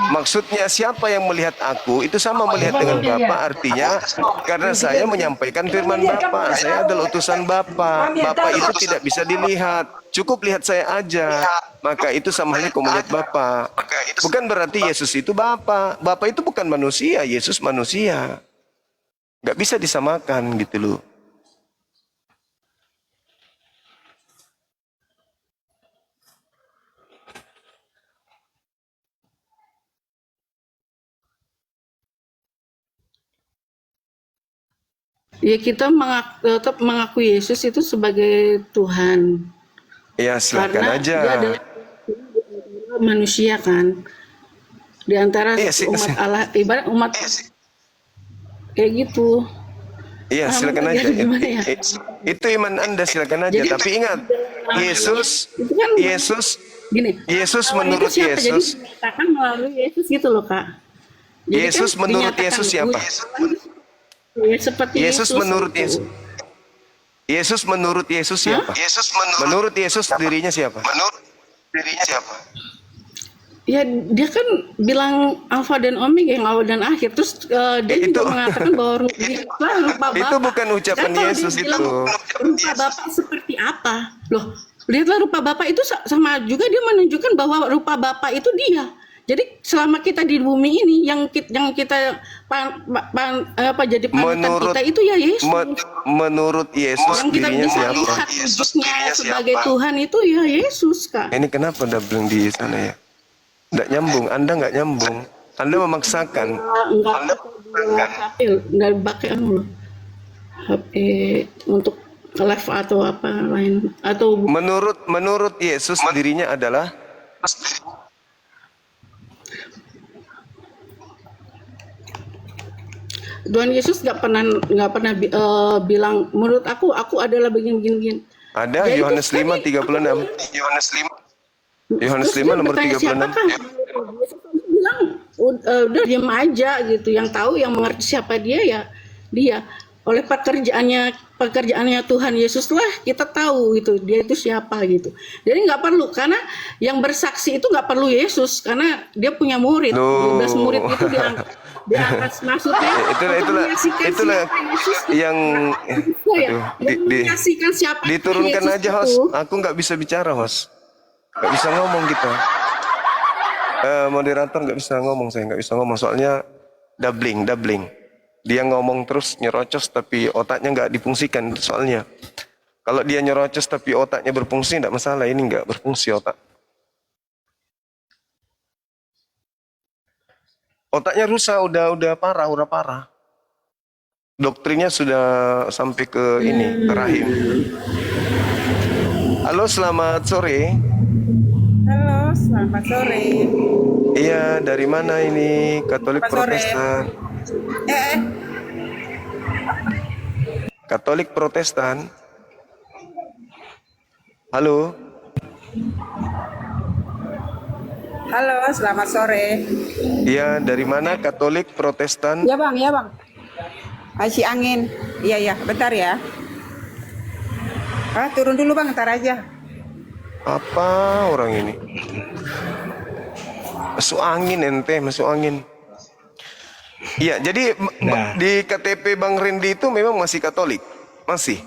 Maksudnya siapa yang melihat aku itu sama melihat dengan Bapa, artinya karena saya menyampaikan firman Bapa, saya adalah utusan Bapa. Bapa itu tidak bisa dilihat, cukup lihat saya aja. Maka itu sama halnya kau melihat Bapa. Bukan berarti Yesus itu Bapa. Bapa itu bukan manusia, Yesus manusia. Gak bisa disamakan gitu loh. ya kita tetap mengakui Yesus itu sebagai Tuhan. Ya silakan Karena aja. dia adalah manusia kan. di antara Iya, sih, umat Allah, ibarat umat kayak gitu. Iya, silakan aja. Gimana ya? Itu iman Anda, silakan aja. Jadi, Tapi ingat, Yesus, itu kan gini, Yesus lawan menurut itu siapa? Yesus, Jadi dikatakan melalui Yesus gitu loh, Kak. Jadi Yesus kan menurut dinyatakan, Yesus siapa? Ya, seperti Yesus menurut itu. Yesus. Yesus menurut Yesus siapa? Menurut Yesus dirinya siapa? Ya dia kan bilang alfa dan omega, yang awal dan akhir. Terus dia Itu- juga mengatakan bahwa dia rupa Bapa. Itu bukan ucapan Dan kalau Yesus dia bilang itu. rupa Bapa seperti apa? Loh, lihatlah rupa Bapa itu sama juga dia menunjukkan bahwa rupa Bapa itu dia. Jadi selama kita di bumi ini yang kita jadi panutan kita itu ya Yesus. Menurut Yesus Yang kita dirinya bisa siapa? lihat wujudnya sebagai Tuhan itu ya Yesus, Kak. Ini kenapa udah bilang di sana ya? Nggak nyambung, Anda nggak nyambung. Anda memaksakan. Enggak pakai loh. HP untuk live atau apa lain atau Menurut Yesus dirinya adalah Tuhan Yesus nggak pernah bilang menurut aku adalah begini. ada Jadi Yohanes terus 5:36. Yohanes 5 nomor 36. Siapakah? Yesus bilang udah diam aja gitu. Yang tahu, yang mengerti siapa dia ya dia. Oleh pekerjaannya Tuhan Yesus lah kita tahu gitu dia itu siapa gitu. Jadi nggak perlu, karena yang bersaksi itu nggak perlu Yesus karena dia punya murid. 12 murid itu diangkat maksudnya itulah yang menyaksikan siapa diturunkan Yesus aja, itu. host. Aku nggak bisa bicara, host. Nggak bisa ngomong gitu. Moderator nggak bisa ngomong, saya nggak bisa ngomong soalnya doubling. Dia ngomong terus nyerocos tapi otaknya nggak difungsikan soalnya. Kalau dia nyerocos tapi otaknya berfungsi nggak masalah, ini nggak berfungsi otak. Otaknya rusak, udah parah. Doktrinnya sudah sampai ke ini, ke rahim. Halo, selamat sore. Halo, selamat sore. Iya, dari mana ini? Katolik Selamat sore. Protestan. Katolik Protestan. Halo. Halo, selamat sore. Iya, dari mana? Katolik Protestan. Ya bang. Kasih angin. Iya, bentar ya. Turun dulu bang, ntar aja. Apa orang ini? Masuk angin ente, masuk angin. Iya, jadi Nah. di KTP Bang Randy itu memang masih Katolik? Masih?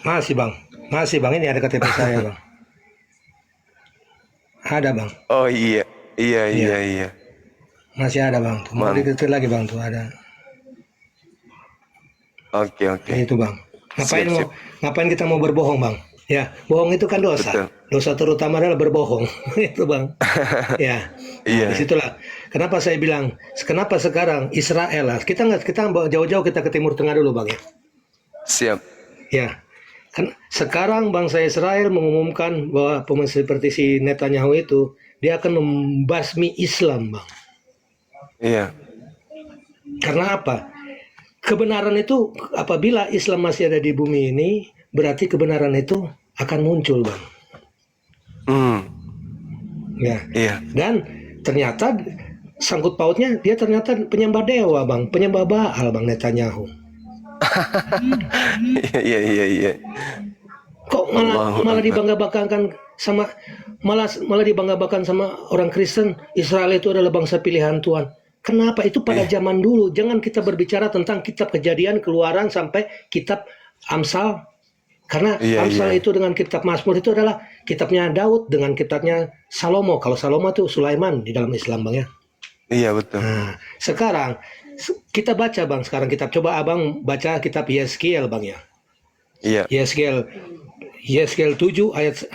Masih bang, ini ada KTP saya bang. Ada bang, Oh iya. masih ada bang. Tuh, mau diketir lagi bang tuh ada. Oke. Itu bang. Siap. Ngapain kita mau berbohong bang? Ya, bohong itu kan dosa. Betul. Dosa terutama adalah berbohong. Itu bang. Ya. Iya. Disitulah. Kenapa saya bilang, kenapa sekarang Israel lah? Kita jauh-jauh kita ke Timur Tengah dulu bang ya. Siap. Ya. Kan sekarang bangsa Israel mengumumkan bahwa pemimpin seperti si Netanyahu itu dia akan membasmi Islam bang. Iya. Karena apa? Kebenaran itu apabila Islam masih ada di bumi ini, berarti kebenaran itu akan muncul, bang. Ya. Iya. Dan ternyata sangkut pautnya dia ternyata penyembah dewa, bang, penyembah Baal, bang Netanyahu. Iya. Kok malah dibangga-banggakan sama malah dibangga-banggakan sama orang Kristen, Israel itu adalah bangsa pilihan Tuhan. Kenapa? Itu pada zaman dulu. Jangan kita berbicara tentang kitab Kejadian, Keluaran sampai kitab Amsal. Karena Amsal itu dengan kitab Mazmur itu adalah kitabnya Daud dengan kitabnya Salomo. Kalau Salomo itu Sulaiman di dalam Islam, bang ya. Iya betul. Nah, sekarang kita baca, bang. Sekarang kitab, coba abang baca kitab Yeskiel, bang ya. Iya. Yeskiel 7 ayat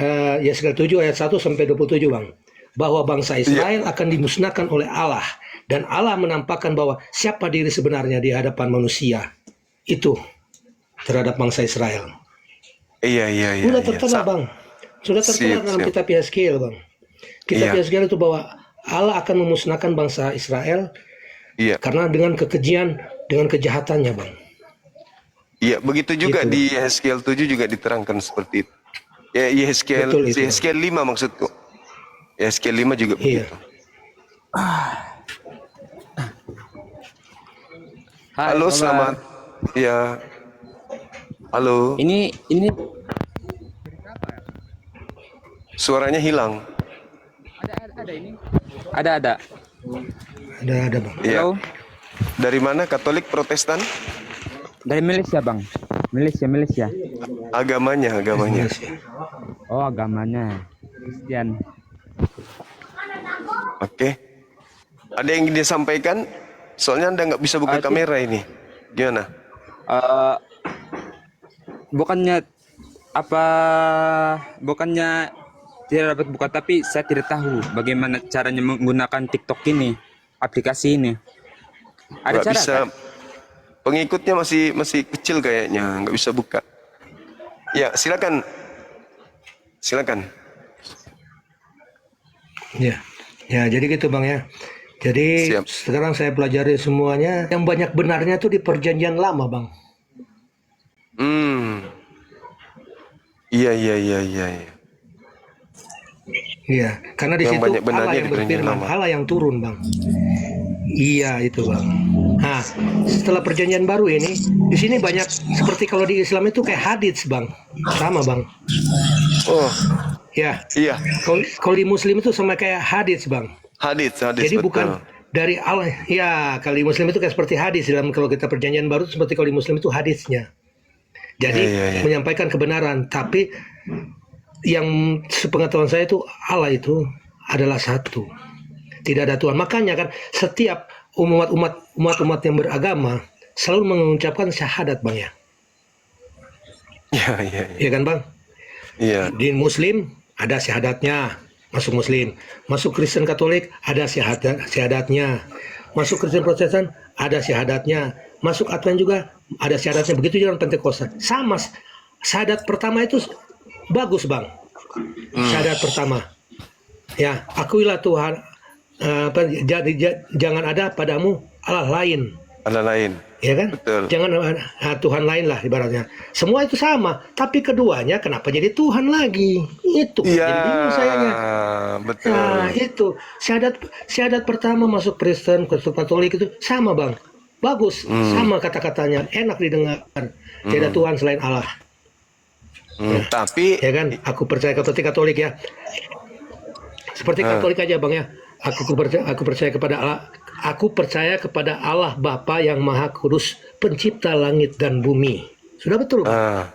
1 sampai 27, bang. Bahwa bangsa Israel akan dimusnahkan oleh Allah, dan Allah menampakkan bahwa siapa diri sebenarnya di hadapan manusia itu terhadap bangsa Israel. Iya. Sudah tertera, bang. Sudah tertera dalam kitab Yeskiel, bang. Kitab Yeskiel itu bahwa Allah akan memusnahkan bangsa Israel Iya. karena dengan kekejian, dengan kejahatannya, Bang. Iya, begitu juga Gitu. di Yehezkiel 7 juga diterangkan seperti itu. Ya, Yehezkiel Betul itu. Yehezkiel 5 maksudku. Yehezkiel 5 juga Iya. begitu. Hai, Halo, kabar? selamat. Ya. Halo. Ini Suaranya hilang. ada ini. Ada. Ada, Bang. Iya. Halo. Dari mana? Katolik, Protestan? Dari Malaysia, Bang. Malaysia. Agamanya. Oh, agamanya Kristen. Oke. Ada yang ingin disampaikan? Soalnya Anda nggak bisa buka kamera ini. Gimana? Eh, bukannya tidak dapat buka, tapi saya tidak tahu bagaimana caranya menggunakan TikTok ini, aplikasi ini. Ada Nggak cara bisa. kan? Pengikutnya masih kecil kayaknya, nggak bisa buka. Ya, silakan. Ya, jadi gitu, Bang, ya. Jadi Siap. sekarang saya pelajari semuanya. Yang banyak benarnya tuh di Perjanjian Lama, Bang. Iya. Iya, karena di Yang situ banyak benarnya Allah di yang Perjanjian berfirman, Lama. Allah yang turun, Bang. Iya, itu, Bang. Nah, setelah Perjanjian Baru ini, di sini banyak seperti kalau di Islam itu kayak hadits, Bang. Sama, Bang. Oh, Ya. iya. Kalau di Muslim itu sama kayak hadits, Bang. Hadits, Jadi betul. bukan dari Allah. Ya, kalau di Muslim itu kayak seperti hadis. Dalam kalau kita Perjanjian Baru itu seperti kalau di Muslim itu hadisnya. Jadi Ya. menyampaikan kebenaran, tapi yang sepengetahuan saya itu Allah itu adalah satu, tidak ada Tuhan. Makanya kan setiap umat yang beragama selalu mengucapkan syahadat, Bang, ya. Iya. Iya kan, Bang? Iya. Di Muslim ada syahadatnya, masuk Muslim. Masuk Kristen Katolik ada syahadatnya. Masuk Kristen Protestan ada syahadatnya. Masuk Advent juga ada syahadatnya. Begitu juga Pentakosta. Sama, syahadat pertama itu bagus, Bang. Syahadat pertama. Ya, akuilah Tuhan. Jangan ada padamu Allah lain. Ada lain. Ya kan? Betul. Jangan Tuhan lain lah ibaratnya. Semua itu sama, tapi keduanya kenapa jadi Tuhan lagi? Itu Iya. jadi bingung sayanya. Betul. Nah, itu syahadat pertama masuk Kristen Katolik itu sama, Bang. Bagus, sama kata-katanya, enak didengarkan. Tidak ada Tuhan selain Allah. Tapi Ya kan? Aku percaya seperti Katolik, ya. Seperti Katolik aja, Bang, ya. Aku percaya kepada Allah. Aku percaya kepada Allah Bapa yang Maha Kudus, pencipta langit dan bumi. Sudah betul, Bang?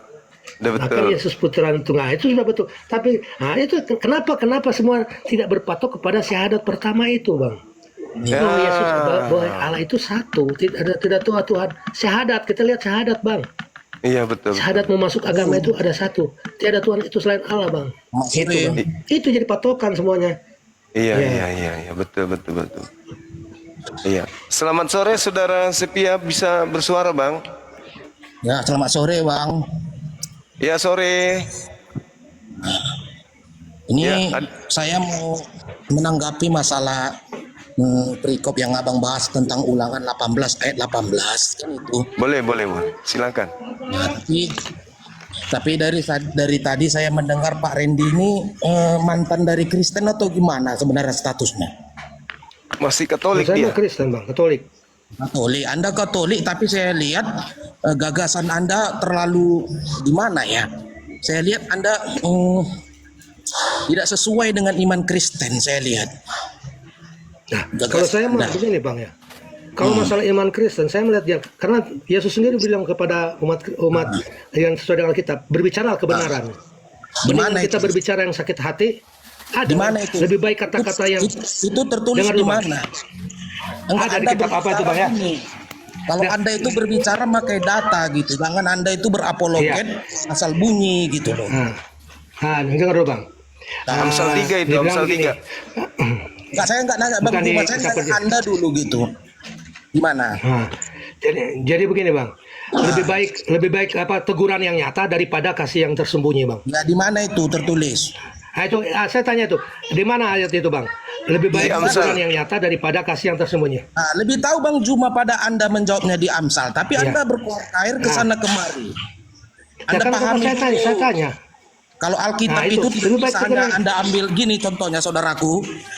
udah Maka betul. Yesus putraan Tunggal itu sudah betul. Tapi itu kenapa semua tidak berpatok kepada syahadat pertama itu, Bang? Bahwa Yesus bahwa Allah itu satu, tidak Tuhan. Syahadat, kita lihat syahadat, Bang. Iya, betul. Syahadat mau masuk agama itu ada satu. Tidak ada Tuhan itu selain Allah, Bang. Itu, Bang. Itu jadi patokan semuanya. Iya, Ya. betul. Iya. Selamat sore, Saudara Sepia, bisa bersuara, Bang? Ya, selamat sore, Bang. Ya, sore. Ini Ya, saya mau menanggapi masalah perikop yang Abang bahas tentang Ulangan 18 ayat 18 kan itu. Boleh. Silakan. Ya, tapi dari tadi saya mendengar Pak Randy ini mantan dari Kristen atau gimana sebenarnya statusnya? Masih Katolik Saya dia. mah Kristen, Bang, Katolik. Katolik. Anda Katolik, tapi saya lihat gagasan Anda terlalu gimana ya? Saya lihat Anda tidak sesuai dengan iman Kristen, saya lihat. Nah, kalau saya mah begini, Bang, ya. Kalau masalah iman Kristen, saya melihat dia karena Yesus sendiri bilang kepada umat yang sesuai dengan Alkitab, berbicara kebenaran. Gimana Mendingan kita itu? berbicara yang sakit hati, Di mana itu? lebih baik kata-kata yang itu tertulis Dengar di dulu, Bang. mana? Ada di kitab apa itu, Bang, ya? Kalau Anda itu berbicara pakai data gitu, jangan Anda itu berapologet asal bunyi gitu loh. Dengar dulu, Bang. Amsal 3 itu, Dia bilang Amsal begini, 3. Enggak, saya enggak nanya Bang Bukan di Dimas, saya kitab nanya Anda dulu gitu. Gimana? Jadi begini, Bang. Lebih baik apa teguran yang nyata daripada kasih yang tersembunyi, Bang. Ya di mana itu tertulis? Nah, itu saya tanya tuh, di mana ayat itu, Bang? lebih baik Di Amsal. kuburan yang nyata daripada kasih yang tersembunyi. Nah, lebih tahu Bang Juma pada Anda menjawabnya di Amsal, tapi Iya. Anda berkuar air ke sana kemari. Ya Anda kan Bapak pahami saya tanya, dulu. saya tanya. Kalau Alkitab Nah, itu itu lebih tidak baik bisa sebenarnya. anda ambil gini contohnya saudaraku,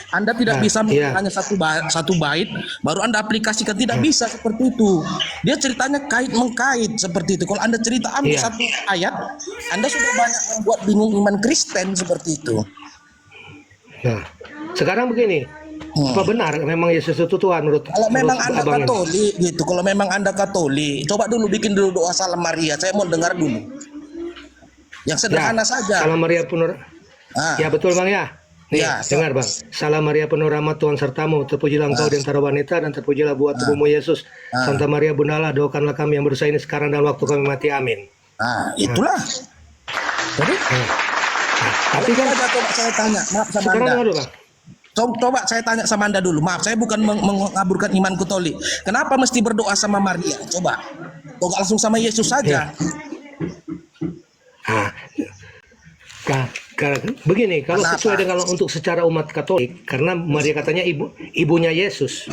Anda tidak Nah, bisa iya. hanya satu bait baru Anda aplikasikan, tidak bisa seperti itu. Dia ceritanya kait mengkait seperti itu. Kalau Anda cerita ambil Iya. satu ayat, Anda sudah banyak membuat bingung iman Kristen seperti itu. Nah, sekarang begini, apa benar memang Yesus itu Tuhan menurut Kalau memang Anda abang ini? Katolik gitu, kalau memang Anda Katolik, coba dulu bikin dulu doa Salam Maria. Saya mau dengar dulu. Yang sederhana saja. Salam Maria penuh. Ah. Ya betul Bang ya. Nih, Ya, dengar Bang. Salam Maria penuh rahmat Tuhan sertamu, terpujilah engkau di antara wanita dan terpujilah buah tubuhmu Yesus. Santa Maria Bunda Allah, doakanlah kami yang berdosa ini sekarang dan waktu kami mati. Amin. Nah, itulah. Jadi, Tapi kan coba saya tanya, maaf sama sekarang Anda. dengar dulu Bang. Coba saya tanya sama Anda dulu. Maaf, saya bukan mengaburkan iman Katolik. Kenapa mesti berdoa sama Maria? Coba. Kok nggak langsung sama Yesus saja? Nah, begini, kalau Kenapa? sesuai dengan untuk secara umat Katolik, karena Maria katanya ibunya Yesus.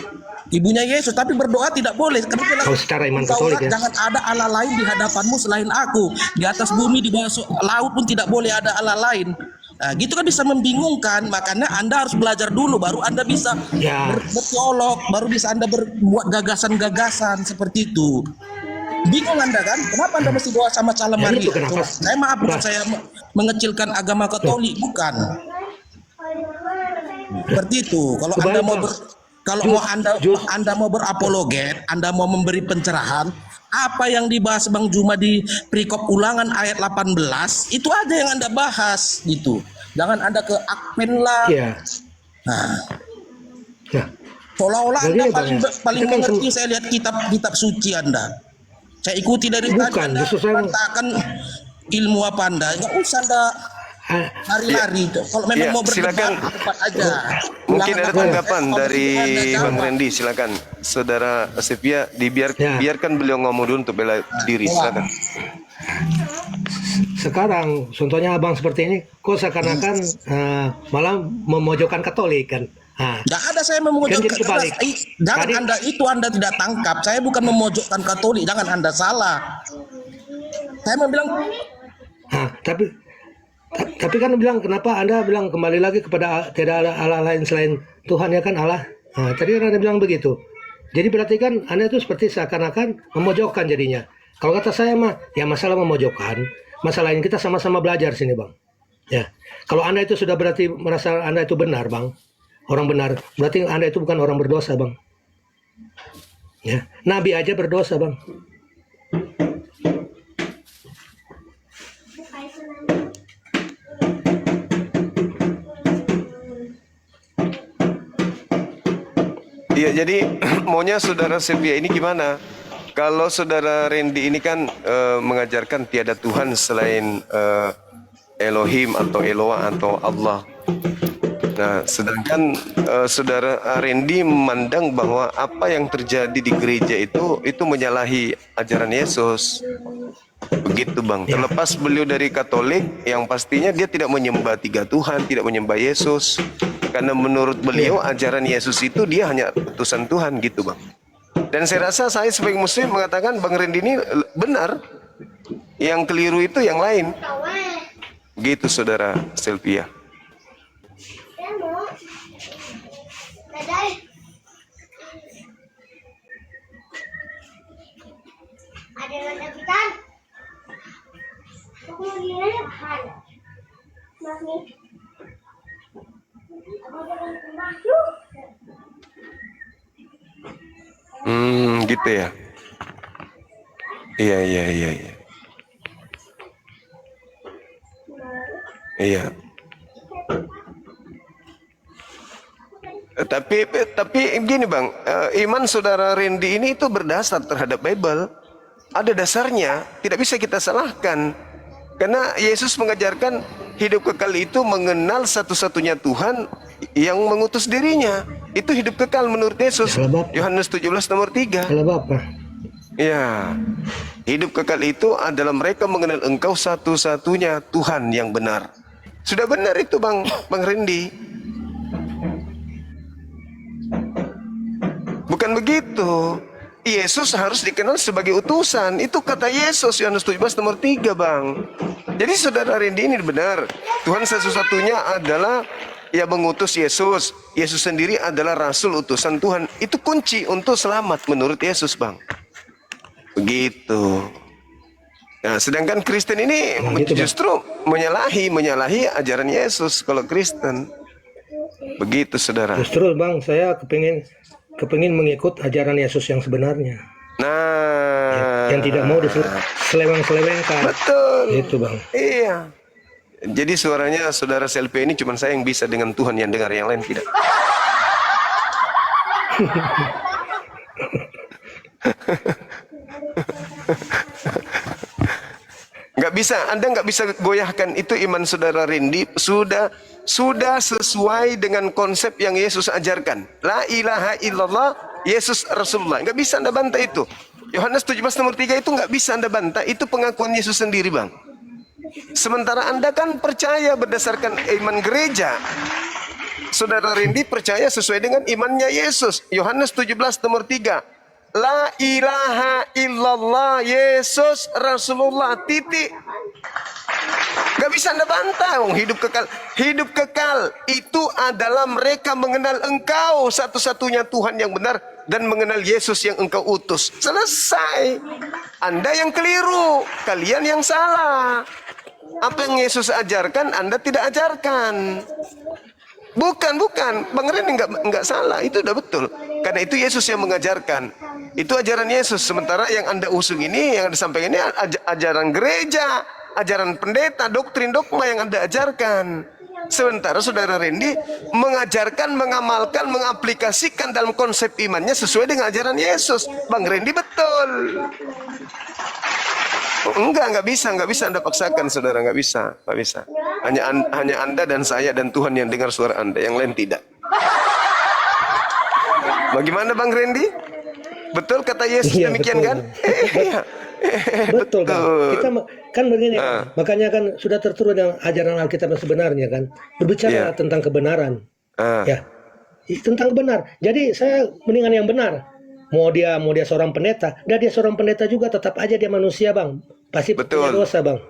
Ibunya Yesus, tapi berdoa tidak boleh. Karena dia Kalau secara iman Taurat, Katolik ya. jangan ada Allah lain di hadapanmu selain aku. Di atas bumi, di bawah laut pun tidak boleh ada Allah lain. Nah, gitu kan bisa membingungkan. Makanya Anda harus belajar dulu, baru Anda bisa Ya. berteolog, baru bisa Anda berbuat gagasan-gagasan seperti itu. Bingung Anda kan? Kenapa Anda mesti doa sama Salam Ya, Maria? itu kenapa? Saya maaf, bukan saya mengecilkan agama Katolik, bukan. Seperti itu. Kalau Anda Kebalik, mau Bang. kalau mau Anda mau berapologet, Anda mau memberi pencerahan, apa yang dibahas Bang Juma di perikop ulangan ayat 18, itu aja yang Anda bahas gitu. Jangan Anda ke Akpen lah. Iya. Nah, Nah, seolah-olah Jadi Anda ya, Bang, ya. paling Kita kan mengerti. Saya lihat kitab suci Anda. Saya ikuti dari tadi Bukan, Anda justru saya- katakan ilmu apa Anda. Nggak usah Anda ah, lari-lari. Kalau memang Ya, mau berdebat, silakan. berdebat aja. Mungkin Jangan ada Anda- tanggapan Anda dari jawab. Bang Randy, silakan. Saudara Sepia, Ya. biarkan beliau ngomong dulu untuk bela diri, silakan. sekarang contohnya abang seperti ini, kok seakan-akan malah memojokkan Katolik kan? Ah, Nggak ada saya memojokkan. Kan jadi kebalik. Jangan Tadi- Anda tidak tangkap. Saya bukan memojokkan Katolik. Jangan Anda salah. Saya mau bilang tapi kan bilang kenapa Anda bilang kembali lagi kepada tidak ada Allah lain selain Tuhan ya kan Allah. Nah, tadi kan Anda bilang begitu. Jadi berarti kan Anda itu seperti seakan-akan memojokkan jadinya. Kalau kata saya mah ya masalah memojokkan, masalah ini kita sama-sama belajar sini Bang. Ya. Kalau Anda itu sudah berarti merasa Anda itu benar Bang. Orang benar, berarti Anda itu bukan orang berdosa Bang. Ya. Nabi aja berdosa Bang. Iya, jadi maunya saudara Sepia ini gimana? Kalau saudara Randy ini kan mengajarkan tiada Tuhan selain Elohim atau Eloah atau Allah. Nah, sedangkan saudara Randy memandang bahwa apa yang terjadi di gereja itu menyalahi ajaran Yesus. Begitu Bang. Terlepas beliau dari Katolik, yang pastinya dia tidak menyembah tiga Tuhan, tidak menyembah Yesus. Karena menurut beliau ajaran Yesus itu dia hanya utusan Tuhan gitu Bang. Dan saya rasa saya sebagai muslim mengatakan Bang Randy ini benar. Yang keliru itu yang lain. Gitu saudara Sylvia. Ada yang dapitan. Aku mau gini mahal. Maaf nih. Aku jangan kembang lu. Gitu ya. Iya. Iya. Tapi gini Bang, iman saudara Randy ini itu berdasar terhadap Bible. Ada dasarnya, tidak bisa kita salahkan. Karena Yesus mengajarkan hidup kekal itu mengenal satu-satunya Tuhan yang mengutus dirinya. Itu hidup kekal menurut Yesus. Ya, Bapak. Yohanes 17 nomor 3. Kalau Bapak. Ya, hidup kekal itu adalah mereka mengenal Engkau satu-satunya Tuhan yang benar. Sudah benar itu Bang Randy. bukan begitu. Yesus harus dikenal sebagai utusan. Itu kata Yesus Yohanes 17 nomor 3, Bang. Jadi saudara Randy ini benar. Tuhan satu-satunya adalah yang mengutus Yesus. Yesus sendiri adalah rasul utusan Tuhan. Itu kunci untuk selamat menurut Yesus, Bang. Begitu. Nah, sedangkan Kristen ini justru menyalahi ajaran Yesus kalau Kristen. Begitu, saudara. Justru Bang, saya kepingin mengikut ajaran Yesus yang sebenarnya. Nah, Yang tidak mau diseleweng-selewengkan. betul. Itu Bang. Iya. Jadi suaranya saudara Selpe ini cuma saya yang bisa dengan Tuhan, yang dengar, yang lain tidak. Nggak bisa, Anda nggak bisa goyahkan itu iman saudara Randy. Sudah sesuai dengan konsep yang Yesus ajarkan. La ilaha illallah, Yesus Rasulullah. Nggak bisa Anda bantah itu. Yohanes 17 nomor 3 itu nggak bisa Anda bantah. Itu pengakuan Yesus sendiri, Bang. Sementara Anda kan percaya berdasarkan iman gereja. Saudara Randy percaya sesuai dengan imannya Yesus. Yohanes 17 nomor 3. La ilaha illallah, Yesus Rasulullah, titik. Gak bisa Anda bantah. Hidup kekal itu adalah mereka mengenal Engkau satu-satunya Tuhan yang benar dan mengenal Yesus yang Engkau utus. Selesai. Anda yang keliru, kalian yang salah. Apa yang Yesus ajarkan Anda tidak ajarkan. Bukan. Bang Ren enggak salah, itu udah betul. Karena itu Yesus yang mengajarkan. Itu ajaran Yesus. Sementara yang Anda usung ini, yang Anda sampaikan ini ajaran gereja, ajaran pendeta, doktrin dogma yang Anda ajarkan. Sementara saudara Randy mengajarkan, mengamalkan, mengaplikasikan dalam konsep imannya sesuai dengan ajaran Yesus. Bang Randy betul. Enggak bisa Anda paksakan, saudara, nggak bisa. Hanya Anda dan saya dan Tuhan yang dengar suara Anda, yang lain tidak. Bagaimana Bang Randy? Betul kata Yesus demikian betul. kan? Iya. Betul Bang. Kita kan begini, makanya kan sudah terturut dalam ajaran Alkitab yang sebenarnya kan, berbicara tentang kebenaran. Ya, tentang benar. Jadi saya mendingan yang benar. Mau dia seorang pendeta, dan dia seorang pendeta juga tetap aja dia manusia, Bang. Pasti punya dosa, Bang.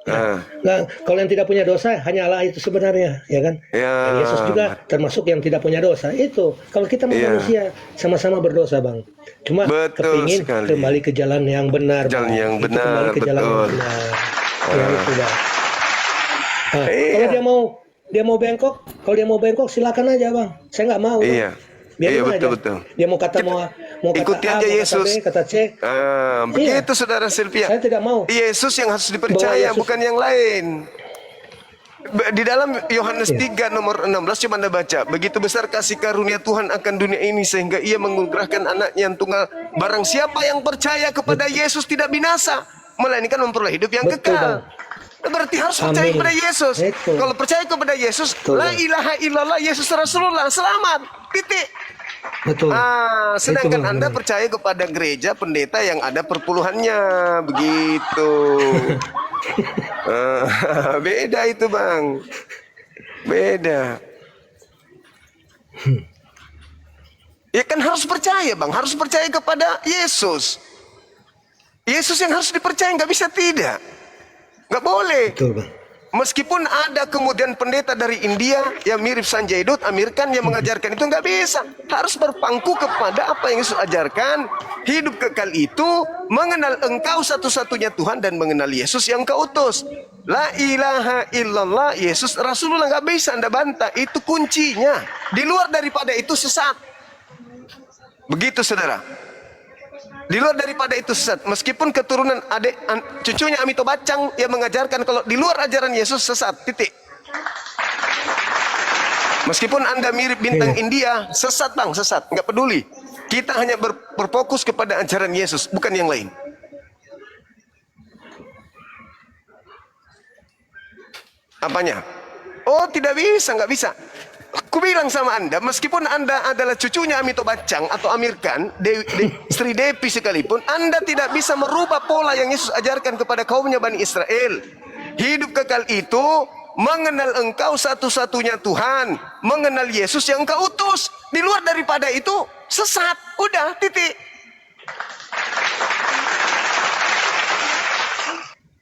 Nah, kalau yang tidak punya dosa hanya Allah itu sebenarnya, ya kan? Dan Yesus juga termasuk yang tidak punya dosa. Itu kalau kita manusia sama-sama berdosa, Bang. Cuma kepingin kembali ke jalan yang benar. Jalan yang benar, kembali ke jalan yang benar. Ya, itu, Bang. Nah, kalau dia mau bengkok, silakan aja, Bang. Saya nggak mau. Iya. Biarin aja. Betul. Dia mau kata ikuti A, aja mau Yesus. kata B, kata C. Begitu saudara Silvia. Saya tidak mau. Yesus yang harus dipercaya, bukan yang lain. Di dalam Yohanes 3 nomor 16 coba Anda baca. Begitu besar kasih karunia Tuhan akan dunia ini sehingga Ia menganugerahkan anaknya yang tunggal. Barang siapa yang percaya kepada Yesus tidak binasa, melainkan memperoleh hidup yang kekal. Berarti harus percaya kepada Yesus. Kalau percaya kepada Yesus, la ilaha illallah, Yesus Rasulullah, selamat. Titik. Betul. Sedangkan Anda percaya kepada gereja pendeta yang ada perpuluhannya, begitu. Beda itu, Bang. Beda. Ya kan harus percaya, Bang. Harus percaya kepada Yesus. Yesus yang harus dipercaya, nggak bisa tidak. Nggak boleh. Betul, Bang. Meskipun ada kemudian pendeta dari India yang mirip Sanjay Dutt, Amir Khan yang mengajarkan itu, nggak bisa. Harus berpangku kepada apa yang Yesus ajarkan. Hidup kekal itu mengenal Engkau satu-satunya Tuhan dan mengenal Yesus yang Kau utus. La ilaha illallah, Yesus Rasulullah. Nggak bisa Anda bantah. Itu kuncinya. Di luar daripada itu sesat. Begitu, saudara. Di luar daripada itu sesat. Meskipun keturunan cucunya Amito Bacang yang mengajarkan kalau di luar ajaran Yesus sesat. Titik. Meskipun Anda mirip bintang India, sesat, Bang, sesat. Nggak peduli. Kita hanya berfokus kepada ajaran Yesus, bukan yang lain. Apanya? Oh, tidak bisa, nggak bisa. Aku bilang sama Anda, meskipun Anda adalah cucunya Amito Bacang atau Amir Khan, Sri Devi sekalipun, Anda tidak bisa merubah pola yang Yesus ajarkan kepada kaumnya Bani Israel. Hidup kekal itu mengenal engkau satu-satunya Tuhan, mengenal Yesus yang engkau utus. Di luar daripada itu sesat. Udah, titik.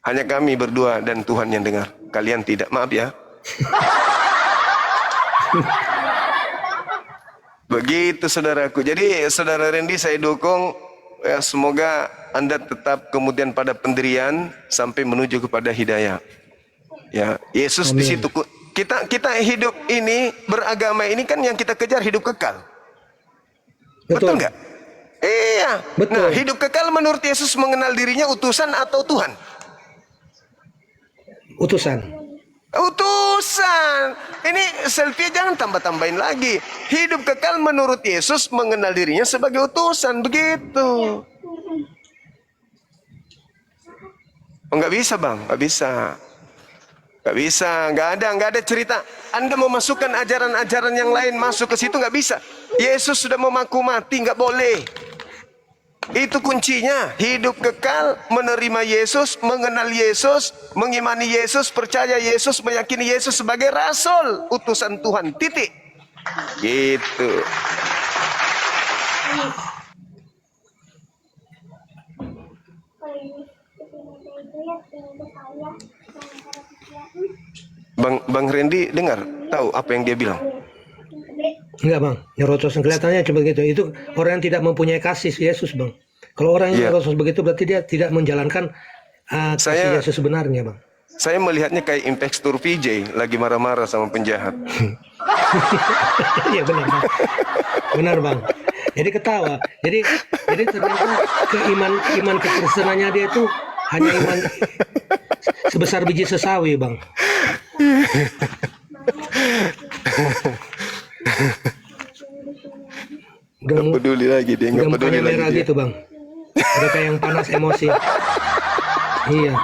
Hanya kami berdua dan Tuhan yang dengar. Kalian tidak, maaf ya. Begitu saudaraku. Jadi saudara Randy saya dukung, ya, semoga Anda tetap kemudian pada pendirian sampai menuju kepada hidayah. Ya, Yesus di situ. Kita hidup ini, beragama ini kan yang kita kejar hidup kekal. Betul nggak? Iya. Betul. Nah, hidup kekal menurut Yesus mengenal dirinya utusan atau Tuhan? Utusan. Utusan. Ini selfie jangan tambah-tambahin lagi. Hidup kekal menurut Yesus mengenal dirinya sebagai utusan. Begitu. Oh, nggak bisa bang, nggak bisa. Nggak bisa, nggak ada cerita. Anda memasukkan ajaran-ajaran yang lain masuk ke situ nggak bisa. Yesus sudah memaku mati, nggak boleh. Itu kuncinya, hidup kekal, menerima Yesus, mengenal Yesus, mengimani Yesus, percaya Yesus, meyakini Yesus sebagai rasul, utusan Tuhan, titik. Gitu. Bang Randy dengar, tahu apa yang dia bilang? Enggak bang, nyerocos kelihatannya cuma begitu. Itu orang yang tidak mempunyai kasih Yesus bang. Kalau orang yang nyerocos begitu berarti dia tidak menjalankan kasih Yesus sebenarnya bang. Saya melihatnya kayak Impekstur VJ lagi marah-marah sama penjahat. Iya benar bang. Benar bang. Jadi ketawa. Jadi ternyata iman kekristenannya dia itu hanya iman sebesar biji sesawi bang. Gak peduli lagi dia, nggak peduli lagi merah dia. gitu bang. Udah kayak yang panas emosi. Iya.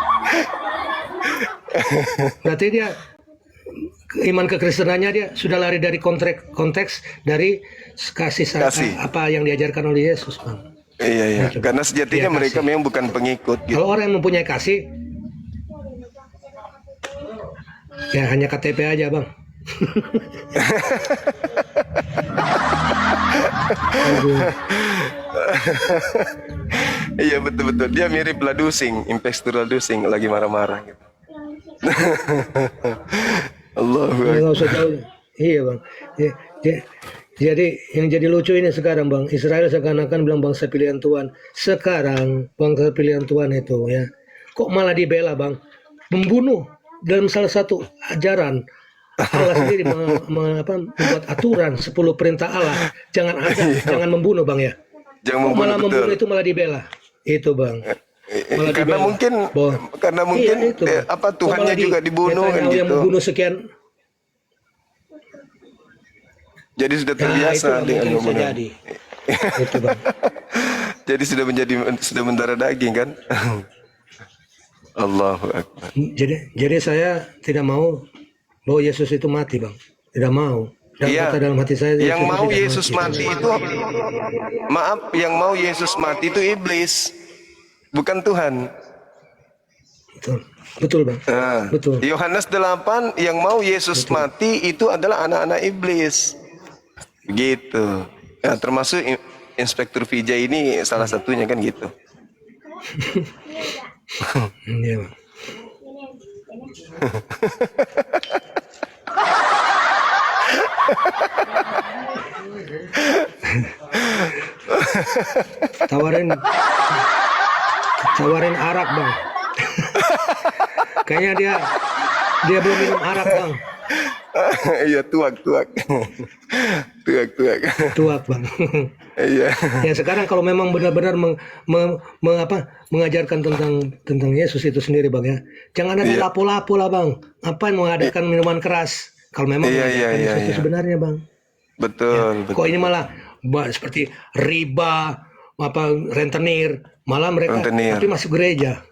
Berarti dia iman kekristenannya dia sudah lari dari konteks dari kasih. Apa yang diajarkan oleh Yesus bang. Iya. Nah, Karena sejatinya mereka memang bukan pengikut. Gitu. Kalau orang yang mempunyai kasih, ya hanya KTP aja bang. Iya betul-betul. Dia mirip Ladusing, Impekstur Ladusing lagi marah-marah. Gitu. Allahu Akbar. Nggak usah tahu. Iya bang. Jadi yang jadi lucu ini sekarang bang, Israel seakan-akan bilang bangsa pilihan Tuhan. Sekarang bangsa pilihan Tuhan itu ya, kok malah dibela bang, membunuh dalam salah satu ajaran. Allah sendiri membuat aturan 10 perintah Allah, jangan membunuh bang ya. Jangan membunuh, malah betul. membunuh itu malah dibela. Itu bang. Malah Karena dibela. mungkin itu, Bang. apa Tuhannya juga dibunuh kan Netanyahu yang gitu. membunuh sekian. Jadi sudah terbiasa itulah dengan mungkin bisa membunuh. jadi. Itu bang. Jadi sudah mendarah daging kan? Allahu Akbar. Jadi saya tidak mau bahwa Yesus itu mati bang. Tidak mau. Dan Iya. kata dalam hati saya, Yang Yesus mau tidak Yesus mati itu, maaf, yang mau Yesus mati itu iblis, bukan Tuhan. Betul bang. Betul. Yohanes 8 yang mau Yesus mati itu adalah anak-anak iblis. Begitu. Ya, termasuk Inspektur VJ ini salah satunya kan gitu. Iya bang. tawarin arak bang. Kayaknya dia belum minum arak bang. Iya tuak. Tuak bang. Iya. Ya sekarang kalau memang benar-benar mengajarkan tentang Yesus itu sendiri bang ya, jangan ada lapo-lapo lah bang. Apa yang mengadakan minuman keras? Kalau memang mengajarkan Yesus itu sebenarnya bang. Betul. Kok ini malah seperti riba, rentenir, malah mereka tapi masuk gereja.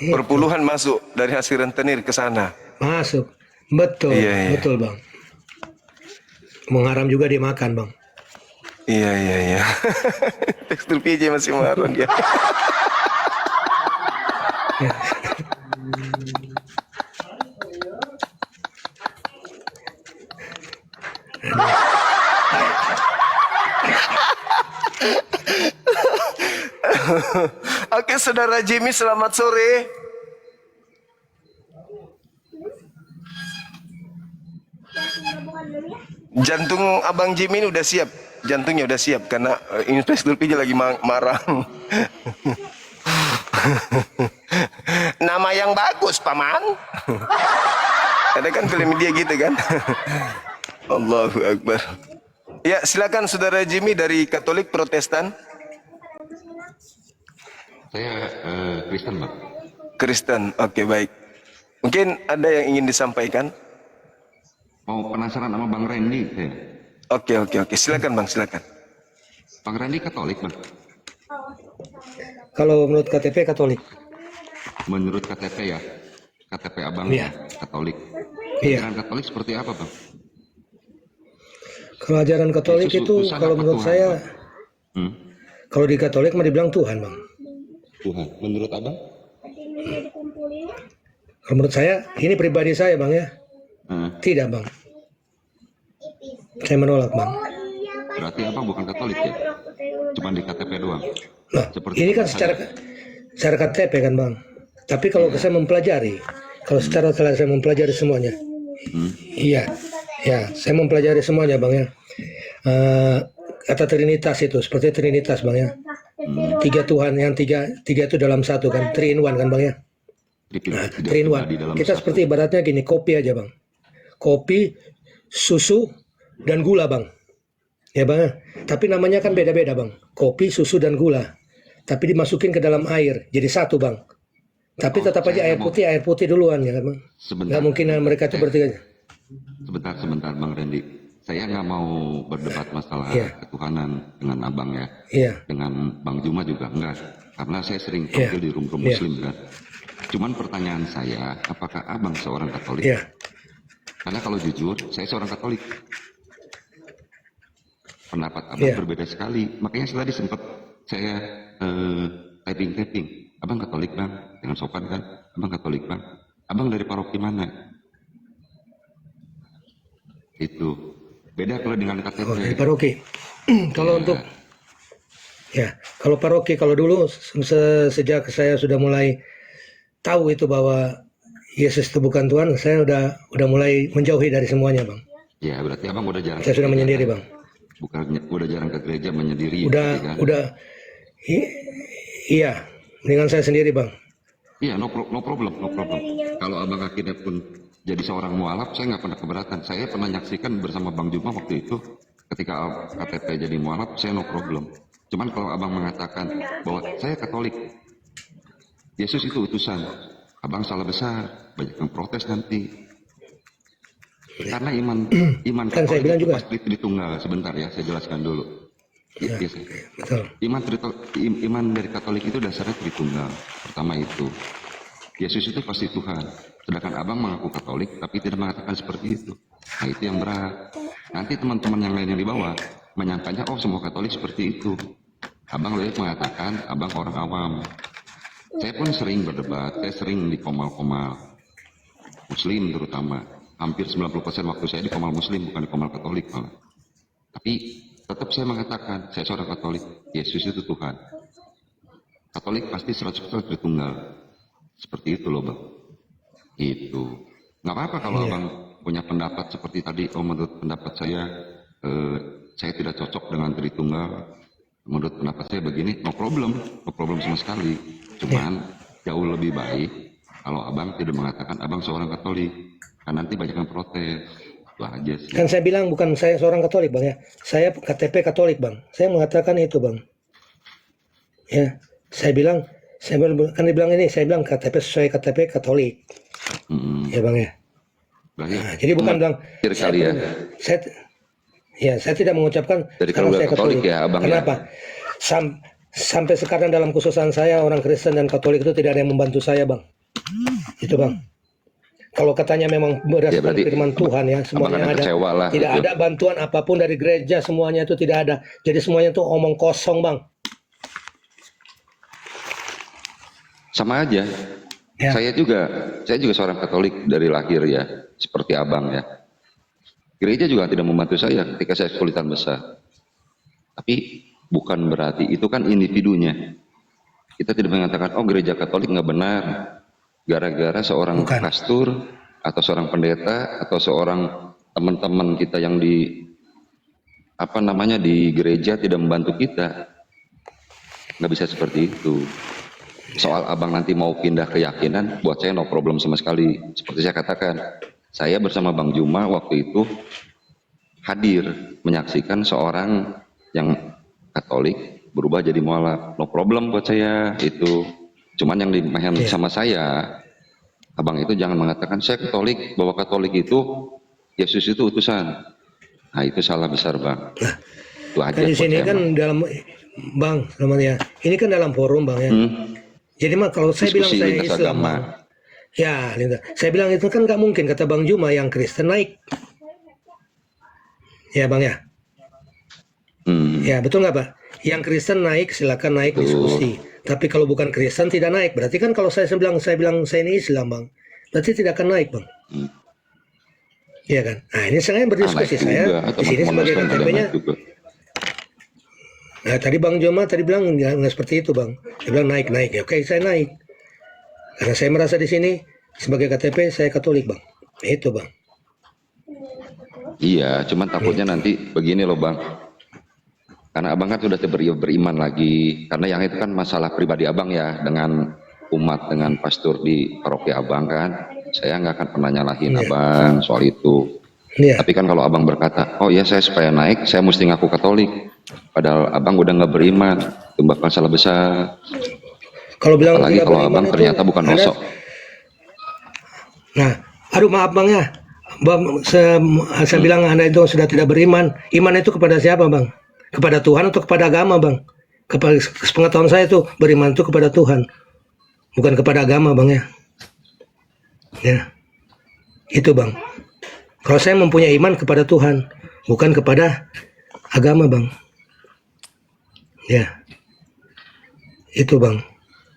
Perpuluhan masuk dari hasil rentenir ke sana. Masuk, betul, Iya. betul bang. Mengharam juga dia makan bang. Iya. Tekstur PJ masih marah dia. Oke, saudara Jimmy, selamat sore. Jantung abang Jimmy ini udah siap, jantungnya udah siap karena Investor Pijak lagi marah. Nama yang bagus, paman. Ada kan film dia gitu kan? Allahu Akbar. Ya, silakan saudara Jimmy dari Katolik Protestan. Saya Kristen, Bang. Kristen, oke, baik. Mungkin ada yang ingin disampaikan? Mau penasaran sama Bang Randy saya. Oke, silakan Bang, silakan. Bang Randy Katolik, Bang. Kalau menurut KTP Katolik. Menurut KTP ya, KTP Abang Iya. Katolik. Iya. Ajaran Katolik seperti apa, Bang? Kalau ajaran Katolik Yesus itu, utusan kalau apa menurut Tuhan, saya, Bang? kalau di Katolik mah dibilang Tuhan, Bang. Tuhan. Menurut Abang? Kalau menurut saya, ini pribadi saya, Bang ya. Tidak, Bang. Saya menolak, Bang. Berarti Abang bukan Katolik ya? Cuma di KTP doang. Nah, Seperti ini kan saya. secara KTP kan, Bang. Tapi kalau saya mempelajari, kalau secara saya mempelajari semuanya, iya, ya, saya mempelajari semuanya, Bang ya. Kata Trinitas itu seperti Trinitas, Bang ya. Tiga Tuhan, yang tiga itu dalam satu kan, 3 in 1 kan, Bang ya. Nah, 3 in 1. Kita seperti ibaratnya gini, kopi aja, Bang. Kopi, susu, dan gula, Bang. Ya, Bang ya. Tapi namanya kan beda-beda, Bang. Kopi, susu, dan gula. Tapi dimasukin ke dalam air, jadi satu, Bang. Tapi tetap aja air putih duluan ya, Bang. Nggak mungkin mereka itu bertiga. Sebentar, Bang Randy. Saya nggak mau berdebat masalah ketuhanan dengan Abang ya. Iya. Dengan Bang Juma juga enggak. Karena saya sering tampil di room-room Muslim kan. Cuman pertanyaan saya, apakah Abang seorang Katolik? Iya. Karena kalau jujur, saya seorang Katolik. Pendapat Abang berbeda sekali. Makanya tadi sempat saya typing. Abang Katolik, Bang? Dengan sopan kan? Abang Katolik, Bang? Abang dari paroki mana? Itu. Beda kalau dengan KTP. Oh, dari paroki. Kalau untuk kalau paroki, kalau dulu sejak saya sudah mulai tahu itu bahwa Yesus itu bukan Tuhan, saya udah mulai menjauhi dari semuanya, Bang. Ya, berarti Abang udah jarang. Saya sudah menyendiri, Bang. Bukan udah jarang ke gereja, menyendiri. Udah. Iya, dengan saya sendiri, Bang. Iya, no problem. Kalau Abang akhirnya pun jadi seorang mualaf, saya nggak pernah keberatan. Saya pernah nyaksikan bersama Bang Juma waktu itu, ketika KTP jadi mualaf, saya no problem. Cuman kalau Abang mengatakan bahwa saya Katolik, Yesus itu utusan, Abang salah besar, banyak yang protes nanti. Karena iman Kan saya Katolik bilang itu juga. pasti Tritunggal. Sebentar ya, saya jelaskan dulu. Betul. Iman dari Katolik itu dasarnya Tritunggal. Pertama itu, Yesus itu pasti Tuhan. Sedangkan Abang mengaku Katolik, tapi tidak mengatakan seperti itu. Nah, itu yang berat. Nanti teman-teman yang lain yang di bawah menyangkanya, oh semua Katolik seperti itu. Abang lebih mengatakan, Abang orang awam. Saya pun sering berdebat, saya sering di komal-komal Muslim terutama. Hampir 90% waktu saya di komal Muslim, bukan di komal Katolik malah. Tapi tetap saya mengatakan, saya seorang Katolik, Yesus itu Tuhan. Katolik pasti 100% Tritunggal. Seperti itu loh, Bang. Itu. Nggak apa-apa kalau Abang punya pendapat seperti tadi, menurut pendapat saya tidak cocok dengan Tritunggal. Menurut pendapat saya begini, no problem sama sekali. Cuman jauh lebih baik kalau Abang tidak mengatakan Abang seorang Katolik. Kan nanti banyak yang protes. Itu aja sih. Kan saya bilang bukan saya seorang Katolik, Bang ya. Saya KTP Katolik, Bang. Saya mengatakan itu, Bang. Ya, saya bilang kan dibilang ini, saya bilang KTP sesuai KTP Katolik. Ya, Bang ya. Nah, jadi bukan bilang Kali ya. saya tidak mengucapkan Dari karena saya keluarga Katolik Katolik. ya, Abang ya? Kenapa? Sampai sekarang dalam khususan saya, orang Kristen dan Katolik itu tidak ada yang membantu saya, Bang. Itu, Bang. Kalau katanya memang berdasarkan firman Tuhan ya, semuanya ada. Tidak ada bantuan apapun dari gereja, semuanya itu tidak ada. Jadi semuanya itu omong kosong, Bang. Sama aja. Ya. Saya juga seorang Katolik dari lahir ya, seperti abang ya. Gereja juga tidak membantu saya ketika saya kesulitan besar. Tapi bukan berarti itu kan individunya. Kita tidak mengatakan, oh gereja Katolik nggak benar, gara-gara seorang Bukan. pastor atau seorang pendeta atau seorang teman-teman kita yang di gereja tidak membantu kita. Nggak bisa seperti itu. Soal abang nanti mau pindah keyakinan, buat saya no problem sama sekali. Seperti saya katakan, saya bersama Bang Juma waktu itu hadir menyaksikan seorang yang Katolik berubah jadi mualaf. No problem buat saya itu. Cuman yang dimakan sama saya, abang itu jangan mengatakan saya Katolik, bahwa Katolik itu Yesus itu utusan. Nah itu salah besar bang. Itu aja Kan di buat sini saya, kan Bang. dalam bang, namanya ini kan dalam forum bang ya. Jadi mah kalau saya bilang Diskusi saya lintas Islam, agama. Bang. Ya, Linda. Saya bilang itu kan nggak mungkin kata Bang Juma yang Kristen naik. Ya bang ya. Ya betul nggak pak? Yang Kristen naik silakan naik diskusi. Tapi kalau bukan Kristen tidak naik. Berarti kan kalau saya bilang saya ini Islam bang, berarti tidak akan naik bang. Iya kan? Nah ini saya berdiskusi naik saya juga, di sini teman-teman sebagai Muslim ada KTP-nya. naik juga. Nah tadi Bang Joma tadi bilang nggak seperti itu bang. Dia bilang naik. Ya, oke saya naik. Karena saya merasa di sini sebagai KTP saya Katolik bang. Itu bang. Iya, cuman takutnya nanti begini loh bang. Karena abang kan sudah beriman lagi. Karena yang itu kan masalah pribadi abang ya dengan umat, dengan pastor di paroki abang kan. Saya nggak akan pernah nyalahin abang soal itu. Iya. Tapi kan kalau abang berkata, oh ya saya supaya naik, saya mesti ngaku Katolik. Padahal abang udah nggak beriman, itu bakal salah besar. Kalau bilang Apalagi tidak kalau beriman abang itu ternyata bukan Anda- osok. Nah, aduh maaf bang ya. Bang, saya bilang Anda itu sudah tidak beriman. Iman itu kepada siapa bang? Kepada Tuhan atau kepada agama bang? Kepada pengetahuan saya itu beriman itu kepada Tuhan, bukan kepada agama bang ya. Ya, itu bang. Kalau saya mempunyai iman kepada Tuhan, bukan kepada agama bang. Ya, itu bang.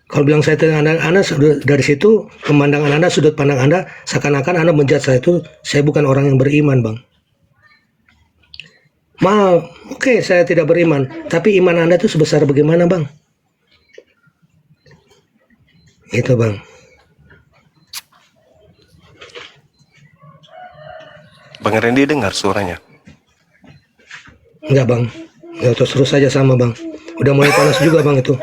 Kalau bilang saya dengan Anda sudah dari situ pemandangan Anda, sudut pandang Anda seakan-akan Anda menjudge saya bukan orang yang beriman bang. Oke, saya tidak beriman, tapi iman Anda itu sebesar bagaimana bang? Itu bang. Bang Randy dengar suaranya. Enggak bang, ya terus saja sama bang. Udah mulai panas juga bang itu.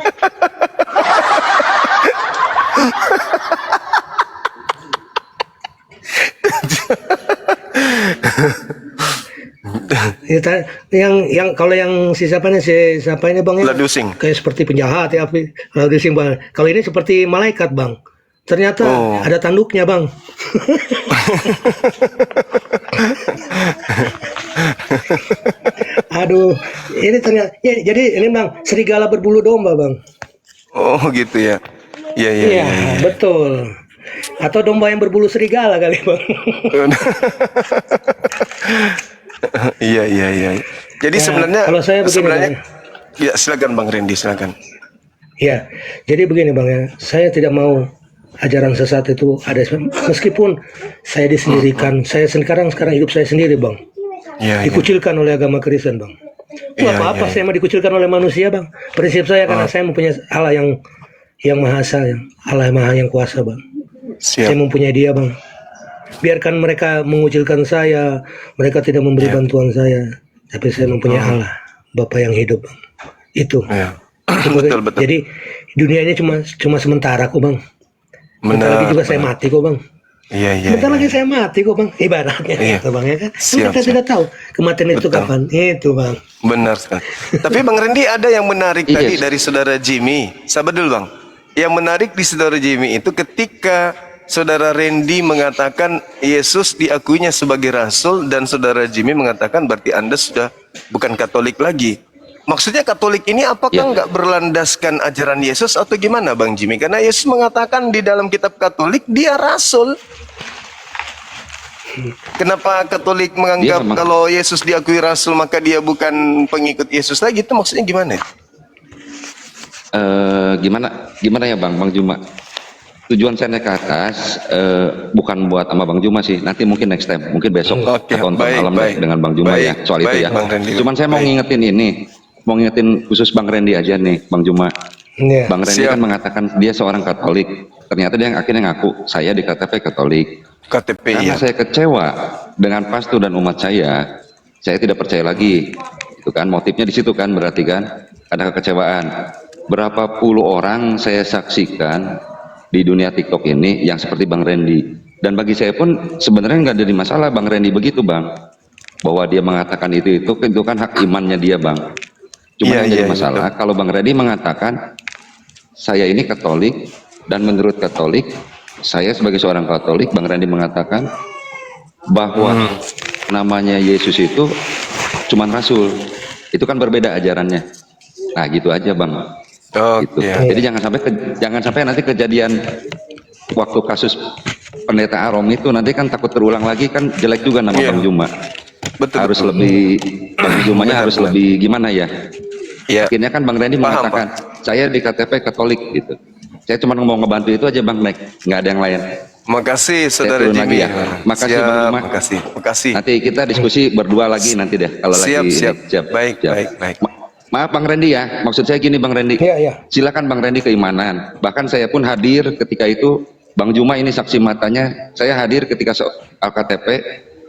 yang kalau yang siapa ini bang ya? Ladusing. Kayak seperti penjahat ya, Ladusing bang. Kalau ini seperti malaikat bang. Ternyata ada tanduknya bang. Aduh, ini ternyata jadi ini bang serigala berbulu domba bang. Oh gitu ya. Iya. Iya, betul. Atau domba yang berbulu serigala kali bang. Iya. Jadi Nah, sebenarnya kalau saya begini, ya silakan Bang Randy silakan. Ya, jadi begini bang ya, saya tidak mau ajaran sesat itu ada, meskipun saya disendirikan, saya sekarang hidup saya sendiri bang, Iya. dikucilkan oleh agama Kristen bang. Itu Iya, apa-apa iya. saya mau dikucilkan oleh manusia bang. Prinsip saya karena saya mempunyai Allah yang maha esa, Allah yang maha yang kuasa bang. Saya Siap. mempunyai Dia bang. Biarkan mereka mengucilkan saya, mereka tidak memberi bantuan saya, tapi saya mempunyai Allah, Bapa yang hidup bang. Itu. Iya. Betul. Jadi dunia ini cuma sementara kok bang. Bentar lagi juga saya mati kok bang. Iya. Bentar lagi saya mati kok bang. Ibaratnya gitu bang ya kan. Siap, Kita tidak tahu kematian itu kapan. Itu bang. Benar sekali. Tapi Bang Randy ada yang menarik Iya. tadi dari saudara Jimmy. Sabar dulu Bang. Yang menarik di saudara Jimmy itu ketika saudara Randy mengatakan Yesus diakuinya sebagai rasul dan saudara Jimmy mengatakan berarti Anda sudah bukan Katolik lagi. Maksudnya Katolik ini apakah nggak berlandaskan ajaran Yesus atau gimana Bang Jimmy? Karena Yesus mengatakan di dalam kitab Katolik dia rasul. Kenapa Katolik menganggap Dia kalau Yesus diakui rasul maka dia bukan pengikut Yesus lagi? Itu maksudnya gimana? Gimana ya bang Juma? tujuan saya naik ke atas bukan buat sama Bang Juma sih. Nanti mungkin next time, mungkin besok Oke, atau ntar baik, malam baik. dengan Bang Juma Baik, ya soal itu baik, ya. Bang Randy. Cuman saya mau Baik. ngingetin ini, mau ngingetin khusus Bang Randy aja nih, Bang Juma. Iya. Bang Randy Siap. kan mengatakan dia seorang Katolik. Ternyata dia yang akhirnya ngaku saya di KTP Katolik. KTP Karena ya. saya kecewa dengan pastor dan umat saya tidak percaya lagi. Itu kan motifnya di situ kan, berarti kan ada kekecewaan. Berapa puluh orang saya saksikan di dunia TikTok ini yang seperti Bang Randy. Dan bagi saya pun sebenarnya nggak ada masalah Bang Randy begitu Bang. Bahwa dia mengatakan itu kan hak imannya dia Bang. Cuma Iya, yang jadi iya, masalah kalau Bang Randy mengatakan saya ini Katolik dan menurut Katolik saya sebagai seorang Katolik, Bang Randy mengatakan bahwa namanya Yesus itu cuman rasul. Itu kan berbeda ajarannya. Nah, gitu aja, Bang. Gitu. Oke. Jadi jangan sampai nanti kejadian waktu kasus pendeta Arom itu nanti kan takut terulang lagi, kan jelek juga nama Iya. Bang Juma. Betul. Harus lebih Bang Jumanya harus Benar. lebih gimana ya? Ya. Akhirnya kan Bang Randy Paham, mengatakan saya di KTP Katolik gitu. Saya cuma mau ngebantu itu aja Bang Nek, nggak ada yang lain. Makasih Saudara turun lagi Jimmy. ya. Makasih, Siap, Bang Juma. Makasih. Nanti kita diskusi berdua lagi nanti deh kalau Siap, lagi siap. Baik. Maaf Bang Randy ya, maksud saya gini Bang Randy. Iya, iya. Silakan Bang Randy keimanan. Bahkan saya pun hadir ketika itu. Bang Juma ini saksi matanya. Saya hadir ketika KTP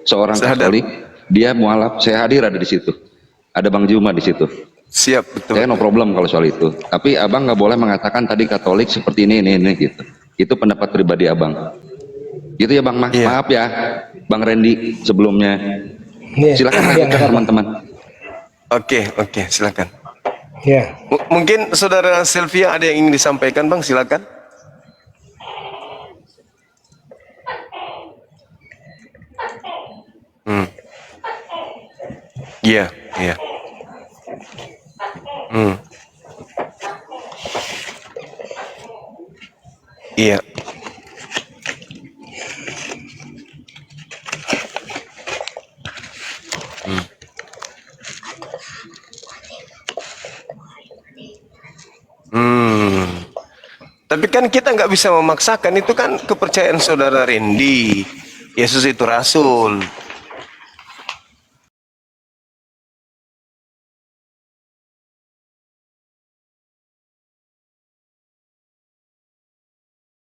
seorang Sahadar. Katolik, dia mualaf. Saya hadir ada di situ. Ada Bang Juma di situ. Siap, betul. Saya no problem kalau soal itu. Tapi abang nggak boleh mengatakan tadi Katolik seperti ini gitu. Itu pendapat pribadi abang. Gitu ya Bang. Iya. Maaf ya, Bang Randy sebelumnya. Iya. Silakan Iya, lanjutkan nggak apa-apa. teman-teman. Oke, silakan. Iya. Mungkin Saudara Sylvia ada yang ingin disampaikan, Bang, silakan. Iya. Iya. Tapi kan kita nggak bisa memaksakan, itu kan kepercayaan Saudara Randy. Yesus itu rasul.